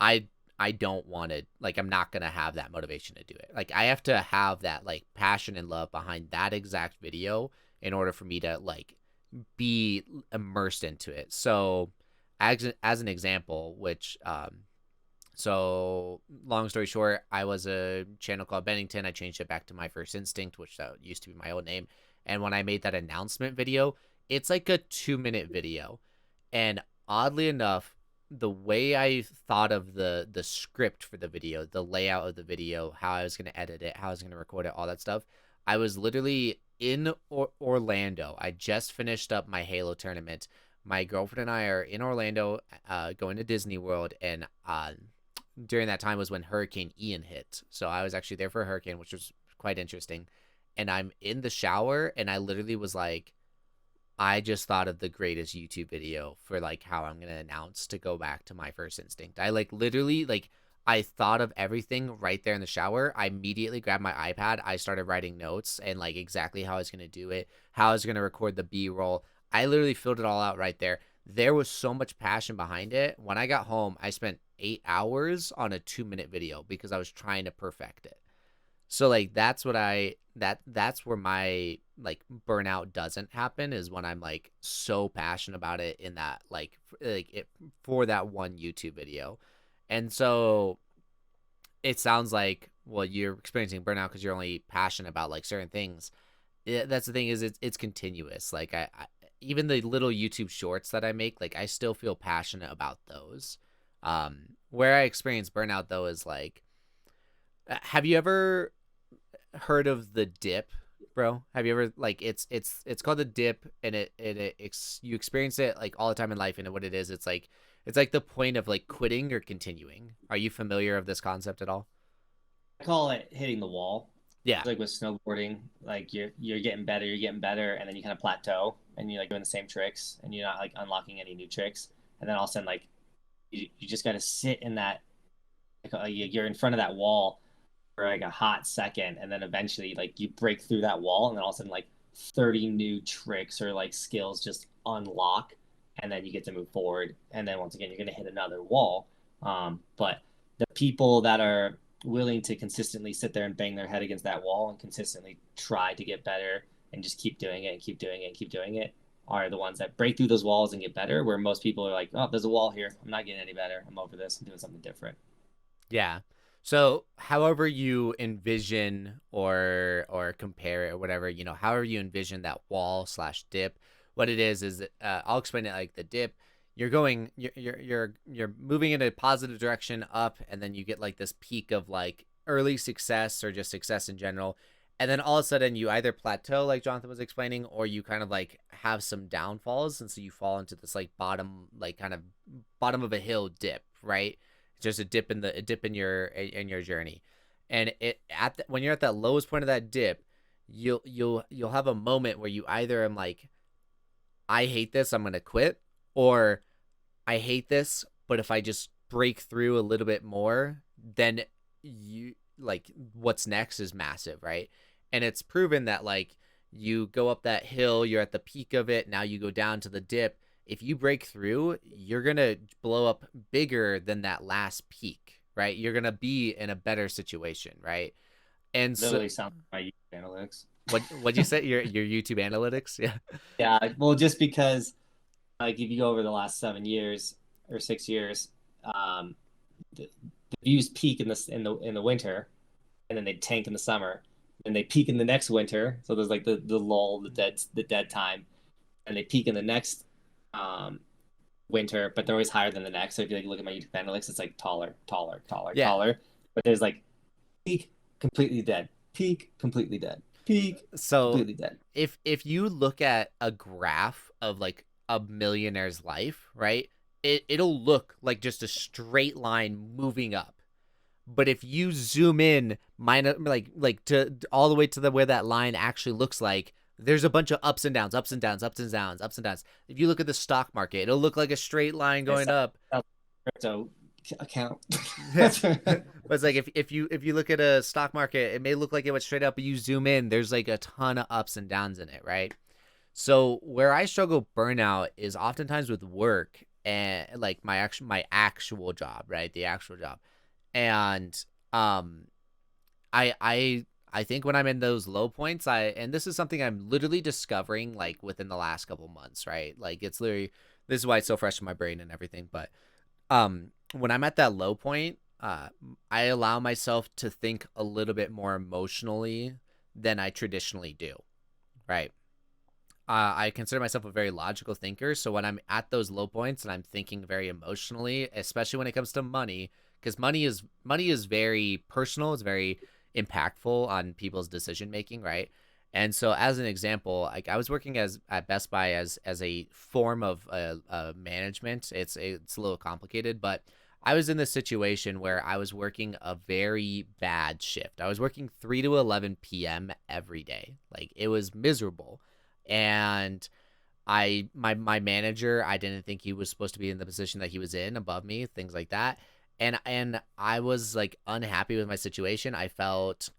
I I don't want to, like, I'm not going to have that motivation to do it. Like, I have to have that like passion and love behind that exact video in order for me to like be immersed into it. So as an example, which so long story short, I was a channel called Bennington. I changed it back to My First Instinct, which used to be my old name. And when I made that announcement video, it's like a 2-minute video. And oddly enough, the way I thought of the script for the video, the layout of the video, how I was going to edit it, how I was going to record it, all that stuff, I was literally in Orlando. I just finished up my Halo tournament. My girlfriend and I are in Orlando, going to Disney World, and during that time was when Hurricane Ian hit. So I was actually there for a hurricane, which was quite interesting. And I'm in the shower, and I literally was like, I just thought of the greatest YouTube video for like how I'm going to announce to go back to My First Instinct. I like literally like I thought of everything right there in the shower. I immediately grabbed my iPad. I started writing notes and like exactly how I was going to do it, how I was going to record the B-roll. I literally filled it all out right there. There was so much passion behind it. When I got home, I spent 8 hours on a 2-minute video because I was trying to perfect it. So like that's what that's where my like burnout doesn't happen, is when I'm like so passionate about it in that like it for that one YouTube video. And so it sounds like, well, you're experiencing burnout because you're only passionate about like certain things. That's the thing, is it's continuous. Like I even the little YouTube shorts that I make, like I still feel passionate about those. Where I experience burnout though is like, have you ever heard of the dip, bro? Have you ever like it's called the dip, and you experience it like all the time in life, and what it is, it's like the point of like quitting or continuing. Are you familiar of this concept at all? I call it hitting the wall. Yeah. It's like with snowboarding, like you're getting better, and then you kind of plateau, and you're like doing the same tricks, and you're not like unlocking any new tricks, and then all of a sudden like you just got to sit in that, like, you're in front of that wall for like a hot second, and then eventually like you break through that wall, and then all of a sudden like 30 new tricks or like skills just unlock, and then you get to move forward, and then once again you're going to hit another wall. But the people that are willing to consistently sit there and bang their head against that wall and consistently try to get better and just keep doing it and keep doing it and keep doing it are the ones that break through those walls and get better, where most people are like, oh, there's a wall here, I'm not getting any better, I'm over this, I'm doing something different. Yeah. So however you envision or compare it or whatever, however you envision that wall slash dip, what it is I'll explain it like the dip. You're moving in a positive direction up, and then you get like this peak of like early success or just success in general. And then all of a sudden you either plateau, like Johnathan was explaining, or you kind of like have some downfalls. And so you fall into this like bottom, like kind of bottom of a hill dip, right? It's just a dip in your journey. And when you're at that lowest point of that dip, you'll have a moment where you either am like, I hate this, I'm going to quit, or I hate this, but if I just break through a little bit more, then you like what's next is massive, right? And it's proven that like you go up that hill, you're at the peak of it, now you go down to the dip. If you break through, you're going to blow up bigger than that last peak, right? You're going to be in a better situation, right? And Literally sounds like my YouTube analytics. What'd you say? Your YouTube analytics? Yeah. Yeah, well, just because like if you go over the last 7 years or 6 years, the views peak in the winter, and then they tank in the summer, and they peak in the next winter. So there's like the lull, the dead time, and they peak in the next winter, but they're always higher than the next. So if you like look at my YouTube analytics, it's like taller, Yeah. taller. But there's like peak, completely dead, peak, completely dead, peak, So completely dead. if you look at a graph of like a millionaire's life, right? It'll look like just a straight line moving up. But if you zoom in, like to all the way to the where that line actually looks like, there's a bunch of ups and downs, ups and downs, ups and downs, ups and downs. If you look at the stock market, it'll look like a straight line going up. Crypto account. But it's like if you look at a stock market, it may look like it went straight up, but you zoom in, there's like a ton of ups and downs in it, right? So where I struggle burnout is oftentimes with work and like my actual job, right? The actual job. And um I think when I'm in those low points, I and this is something I'm literally discovering like within the last couple months, right? Like it's literally this is why it's so fresh in my brain and everything, but when I'm at that low point, I allow myself to think a little bit more emotionally than I traditionally do, right? I consider myself a very logical thinker. So when I'm at those low points and I'm thinking very emotionally, especially when it comes to money, because money is very personal, it's very impactful on people's decision making, right? And so, as an example, like I was working as at Best Buy as a form of management. It's a little complicated, but I was in this situation where I was working a very bad shift. I was working 3 to 11 p.m. every day. Like it was miserable, and my manager, I didn't think he was supposed to be in the position that he was in above me, things like that. And I was like unhappy with my situation. I felt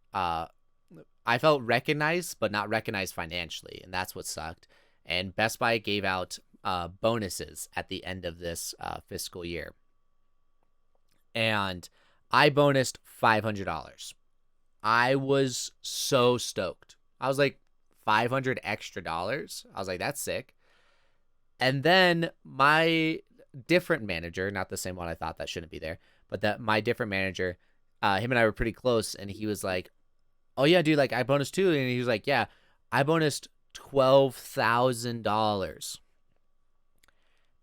recognized but not recognized financially, and that's what sucked. And Best Buy gave out bonuses at the end of this fiscal year, and I bonused $500. I was so stoked. I was like, $500 extra. I was like, that's sick. And then my different manager, not the same one I thought that shouldn't be there, but that my different manager, him and I were pretty close, and he was like, "Oh yeah, dude, like I bonus too," and he was like, "Yeah, I bonused $12,000,"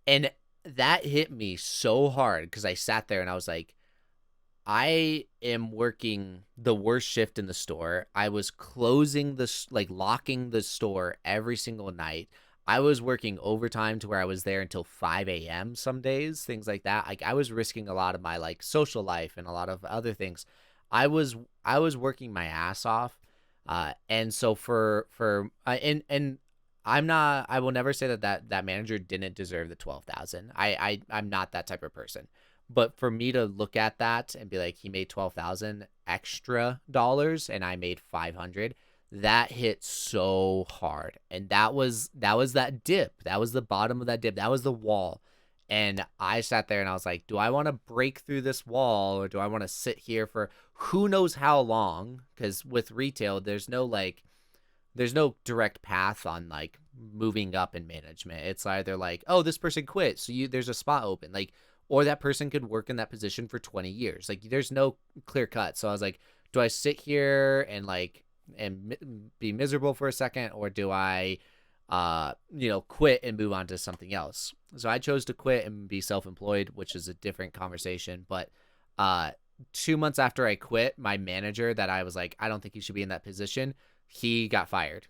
and that hit me so hard because I sat there and I was like, I am working the worst shift in the store. I was closing like locking the store every single night. I was working overtime to where I was there until 5 a.m. some days, things like that. Like I was risking a lot of my like social life and a lot of other things. I was I was working my ass off. And so and I will never say that manager didn't deserve the 12,000. I'm not that type of person. But for me to look at that and be like, he made 12,000 extra dollars and I made 500, that hit so hard. And that was that dip. That was the bottom of that dip. That was the wall. And I sat there and I was like, do I want to break through this wall or do I want to sit here for who knows how long? Because with retail, there's no direct path on like moving up in management. It's either like, oh, this person quit, so there's a spot open, like, or that person could work in that position for 20 years. Like there's no clear cut. So I was like, do I sit here and like and be miserable for a second, or do I quit and move on to something else? So I chose to quit and be self-employed, which is a different conversation. But 2 months after I quit, my manager that I was like, I don't think you should be in that position, he got fired,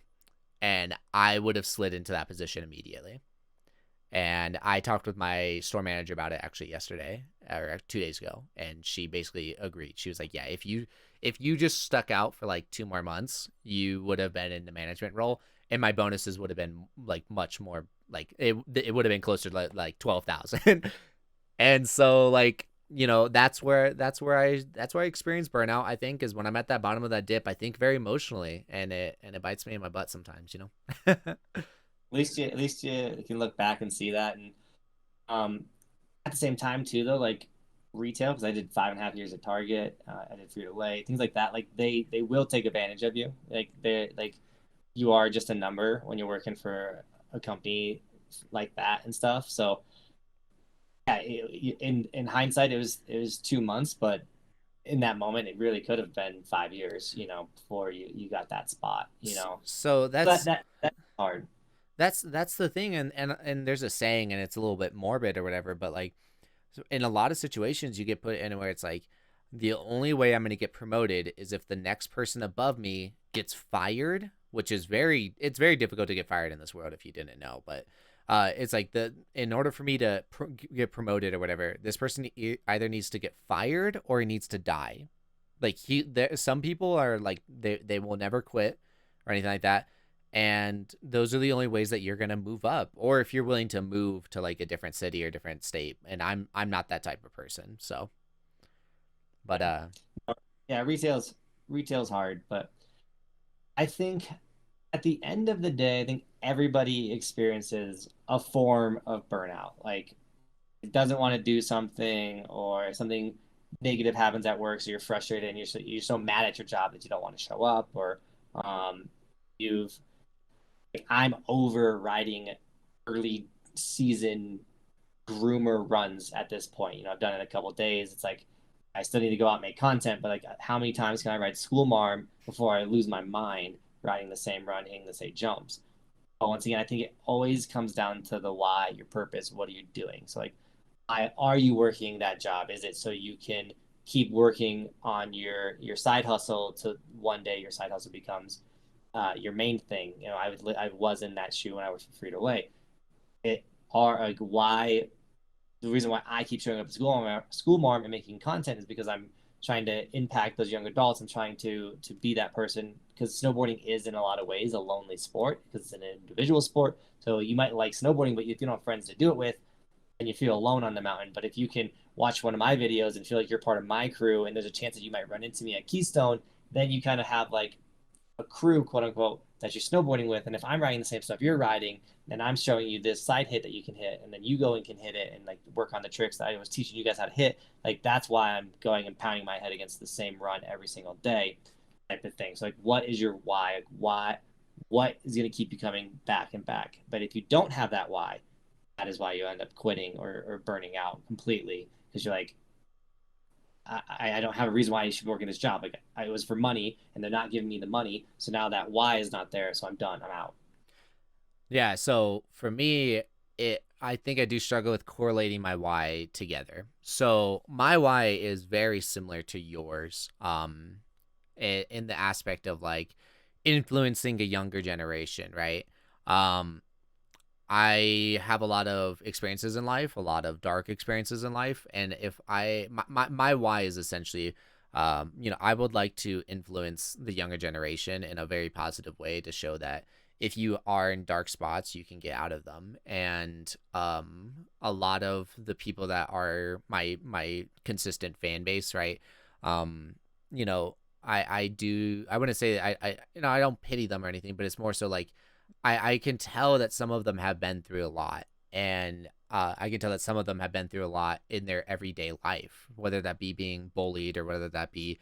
and I would have slid into that position immediately. And I talked with my store manager about it actually yesterday or 2 days ago, and she basically agreed. She was like, "Yeah, if you just stuck out for like 2 more months, you would have been in the management role, and my bonuses would have been like much more like it would have been closer to like 12,000." And so like that's where I experience burnout. I think is when I'm at that bottom of that dip. I think very emotionally, and it bites me in my butt sometimes. At least you can look back and see that. And at the same time too, though, like retail, because I did 5.5 years at Target, I did Frito Lay, things like that. Like they will take advantage of you. Like they like you are just a number when you're working for a company like that and stuff. So yeah, in hindsight, it was 2 months, but in that moment, it really could have been 5 years. Before you got that spot. So That's hard. that's the thing, and there's a saying, and it's a little bit morbid or whatever, but like, so in a lot of situations, you get put in where it's like, the only way I'm going to get promoted is if the next person above me gets fired, which is it's very difficult to get fired in this world if you didn't know. But it's like in order for me to get promoted or whatever, this person either needs to get fired or he needs to die. Like some people are like they will never quit or anything like that, and those are the only ways that you're gonna move up, or if you're willing to move to like a different city or different state. And I'm not that type of person. So, but Yeah, retail's hard, but I think at the end of the day, I think everybody experiences a form of burnout. Like it doesn't want to do something or something negative happens at work, so you're frustrated and you're so mad at your job that you don't want to show up, or you've like, I'm over riding early season groomer runs at this point. I've done it a couple of days. It's like I still need to go out and make content, but like how many times can I ride school marm before I lose my mind riding the same run, hitting the same jumps? But once again, I think it always comes down to the why, your purpose, what are you doing? So like are you working that job? Is it so you can keep working on your side hustle to one day your side hustle becomes your main thing? I was in that shoe when I was for free to play. It are like why the reason why I keep showing up at school marm and making content is because I'm trying to impact those young adults. I'm trying to be that person because snowboarding is in a lot of ways a lonely sport because it's an individual sport. So you might like snowboarding, but if you don't have friends to do it with, and you feel alone on the mountain. But if you can watch one of my videos and feel like you're part of my crew, and there's a chance that you might run into me at Keystone, then you kind of have like a crew, quote unquote, that you're snowboarding with. And if I'm riding the same stuff you're riding, then I'm showing you this side hit that you can hit, and then you go and can hit it and like work on the tricks that I was teaching you guys how to hit. Like that's why I'm going and pounding my head against the same run every single day, type of thing. So like, what is your why? Like, why? What is going to keep you coming back and back? But if you don't have that why, that is why you end up quitting or burning out completely because you're like, I don't have a reason why I should work in this job. Like it was for money and they're not giving me the money. So now that why is not there. So I'm done. I'm out. Yeah, so for me, I think I do struggle with correlating my why together. So my why is very similar to yours, in the aspect of like influencing a younger generation, right? Um, I have a lot of experiences in life, a lot of dark experiences in life, and if my why is essentially, I would like to influence the younger generation in a very positive way to show that if you are in dark spots, you can get out of them. And a lot of the people that are my consistent fan base, right? Um, you know, I wouldn't say I don't pity them or anything, but it's more so like I can tell that some of them have been through a lot, and I can tell that some of them have been through a lot in their everyday life, whether that be being bullied or whether that be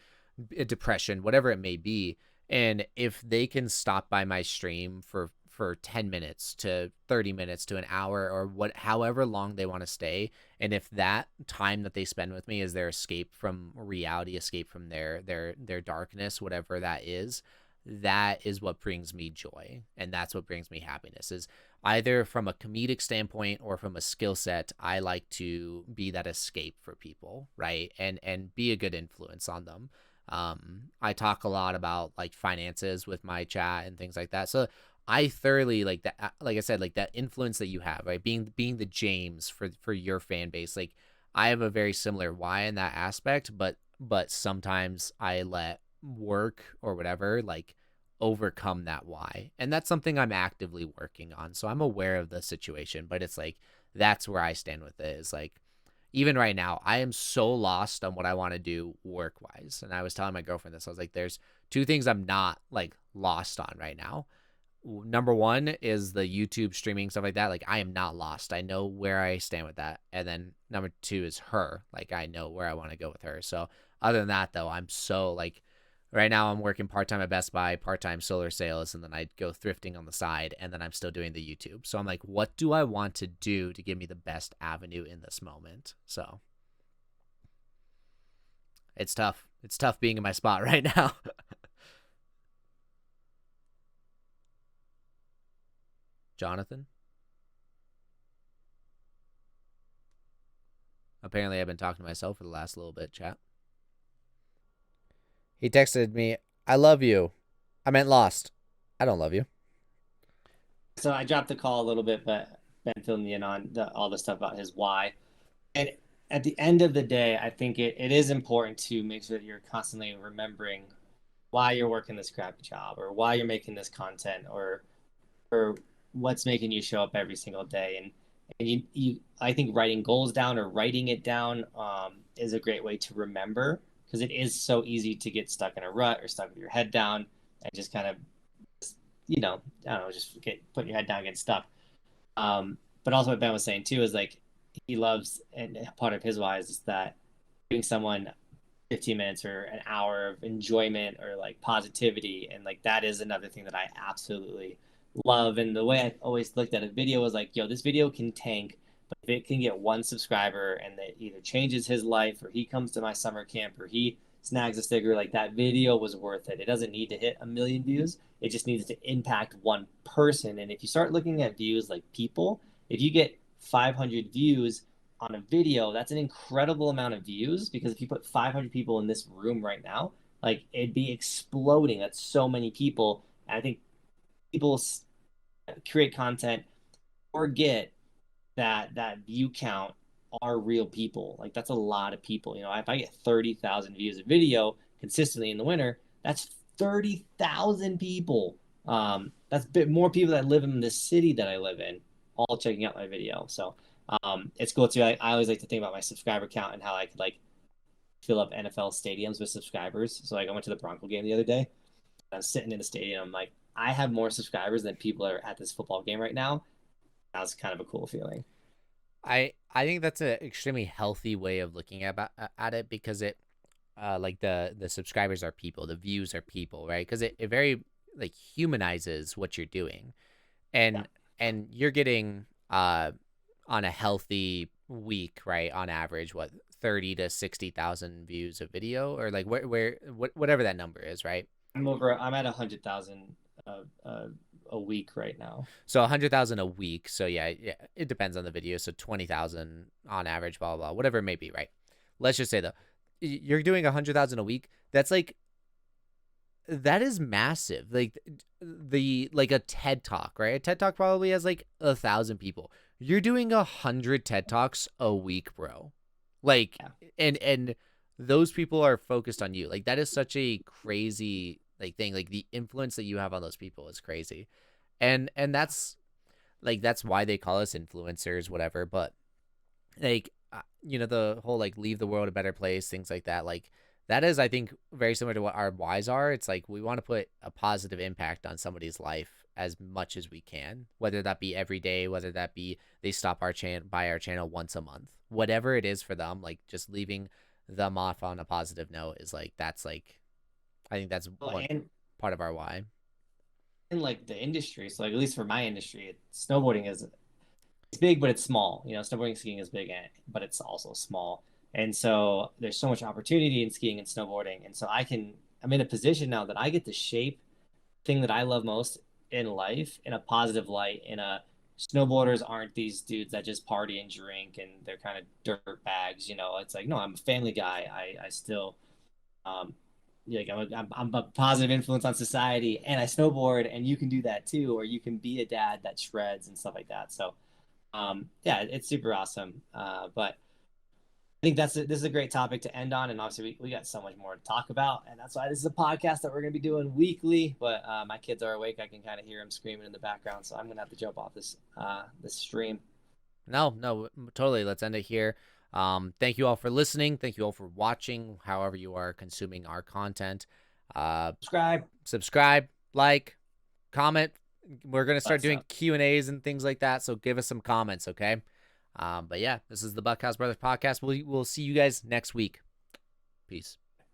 depression, whatever it may be. And if they can stop by my stream for 10 minutes to 30 minutes to an hour or however long they want to stay, and if that time that they spend with me is their escape from reality, escape from their darkness, whatever that is what brings me joy, and that's what brings me happiness. Is either from a comedic standpoint or from a skill set, I like to be that escape for people, right? And be a good influence on them. I talk a lot about like finances with my chat and things like that. So I thoroughly like that. Like I said, like that influence that you have, right? Being the James for your fan base. Like I have a very similar why in that aspect, but sometimes I let work or whatever like overcome that why, and that's something I'm actively working on. So I'm aware of the situation, but it's like that's where I stand with it. Is like even right now, I am so lost on what I want to do work wise. And I was telling my girlfriend this. I was like, there's two things I'm not like lost on right now. Number one is the YouTube streaming stuff like that. Like I am not lost. I know where I stand with that. And then number two is her. Like I know where I want to go with her. So other than that though, I'm so like right now I'm working part-time at Best Buy, part-time solar sales, and then I go thrifting on the side, and then I'm still doing the YouTube. So I'm like, what do I want to do to give me the best avenue in this moment? So it's tough. It's tough being in my spot right now. Jonathan? Apparently I've been talking to myself for the last little bit, chat. He texted me, I love you. I meant lost. I don't love you. So I dropped the call a little bit, but Ben filled me in on all the stuff about his why. And at the end of the day, I think it is important to make sure that you're constantly remembering why you're working this crappy job or why you're making this content or what's making you show up every single day. And you I think writing goals down or writing it down is a great way to remember because it is so easy to get stuck in a rut or stuck with your head down and just kind of I don't know, just putting your head down, getting stuck. But also what Ben was saying too is like he loves, and part of his why is that giving someone 15 minutes or an hour of enjoyment or like positivity, and like that is another thing that I absolutely love. And the way I always looked at a video was like, yo, this video can tank, but if it can get one subscriber and that either changes his life or he comes to my summer camp or he snags a sticker, like that video was worth it. It doesn't need to hit a million views, it just needs to impact one person. And if you start looking at views like people, if you get 500 views on a video, that's an incredible amount of views, because if you put 500 people in this room right now, like it'd be exploding. That's so many people. And I think people create content, forget that view count are real people. Like that's a lot of people. If I get 30,000 views a video consistently in the winter, that's 30,000 people. That's a bit more people that live in the city that I live in, all checking out my video. So it's cool too. I always like to think about my subscriber count and how I could like fill up NFL stadiums with subscribers. So like I went to the Bronco game the other day. I was sitting in the stadium. I'm like, I have more subscribers than people are at this football game right now. That was kind of a cool feeling. I think that's an extremely healthy way of looking at it, because it like the subscribers are people, the views are people, right? Because it very like humanizes what you're doing, Yeah. and you're getting on a healthy week, right, on average, what, 30 to 60,000 views a video, or like whatever that number is, right? I'm at 100,000 a week right now. So 100,000 a week. So yeah, it depends on the video. So 20,000 on average, blah, blah, blah, whatever it may be, right? Let's just say though, you're doing 100,000 a week. That is massive. Like like a TED Talk, right? A TED Talk probably has like 1,000 people. You're doing 100 TED Talks a week, bro. Like, Yeah. and those people are focused on you. Like that is such a crazy like thing. Like the influence that you have on those people is crazy, and that's why they call us influencers, whatever. But like the whole like leave the world a better place, things like that. Like that is, I think, very similar to what our whys are. It's like we want to put a positive impact on somebody's life as much as we can, whether that be every day, whether that be they stop by our channel once a month, whatever it is for them. Like just leaving them off on a positive note is like that's like I think that's Well, one part of our why. and like the industry, so like at least for my industry, snowboarding is it's big, but it's small. Snowboarding and skiing is big, but it's also small. And so there's so much opportunity in skiing and snowboarding. And so I'm in a position now that I get to shape the thing that I love most in life in a positive light. Snowboarders aren't these dudes that just party and drink and they're kind of dirt bags. It's like, no, I'm a family guy. I still, um, like I'm a positive influence on society, and I snowboard, and you can do that too, or you can be a dad that shreds and stuff like that. So yeah, it's super awesome. But I think this is a great topic to end on, and obviously we got so much more to talk about, and that's why this is a podcast that we're going to be doing weekly. But my kids are awake; I can kind of hear them screaming in the background, so I'm going to have to jump off this stream. No, totally. Let's end it here. Thank you all for listening. Thank you all for watching, however you are consuming our content. Subscribe, like, comment. We're gonna start doing Q&As and things like that, so give us some comments, okay? But yeah, this is the Buckhouse Brothers podcast. We'll see you guys next week. Peace.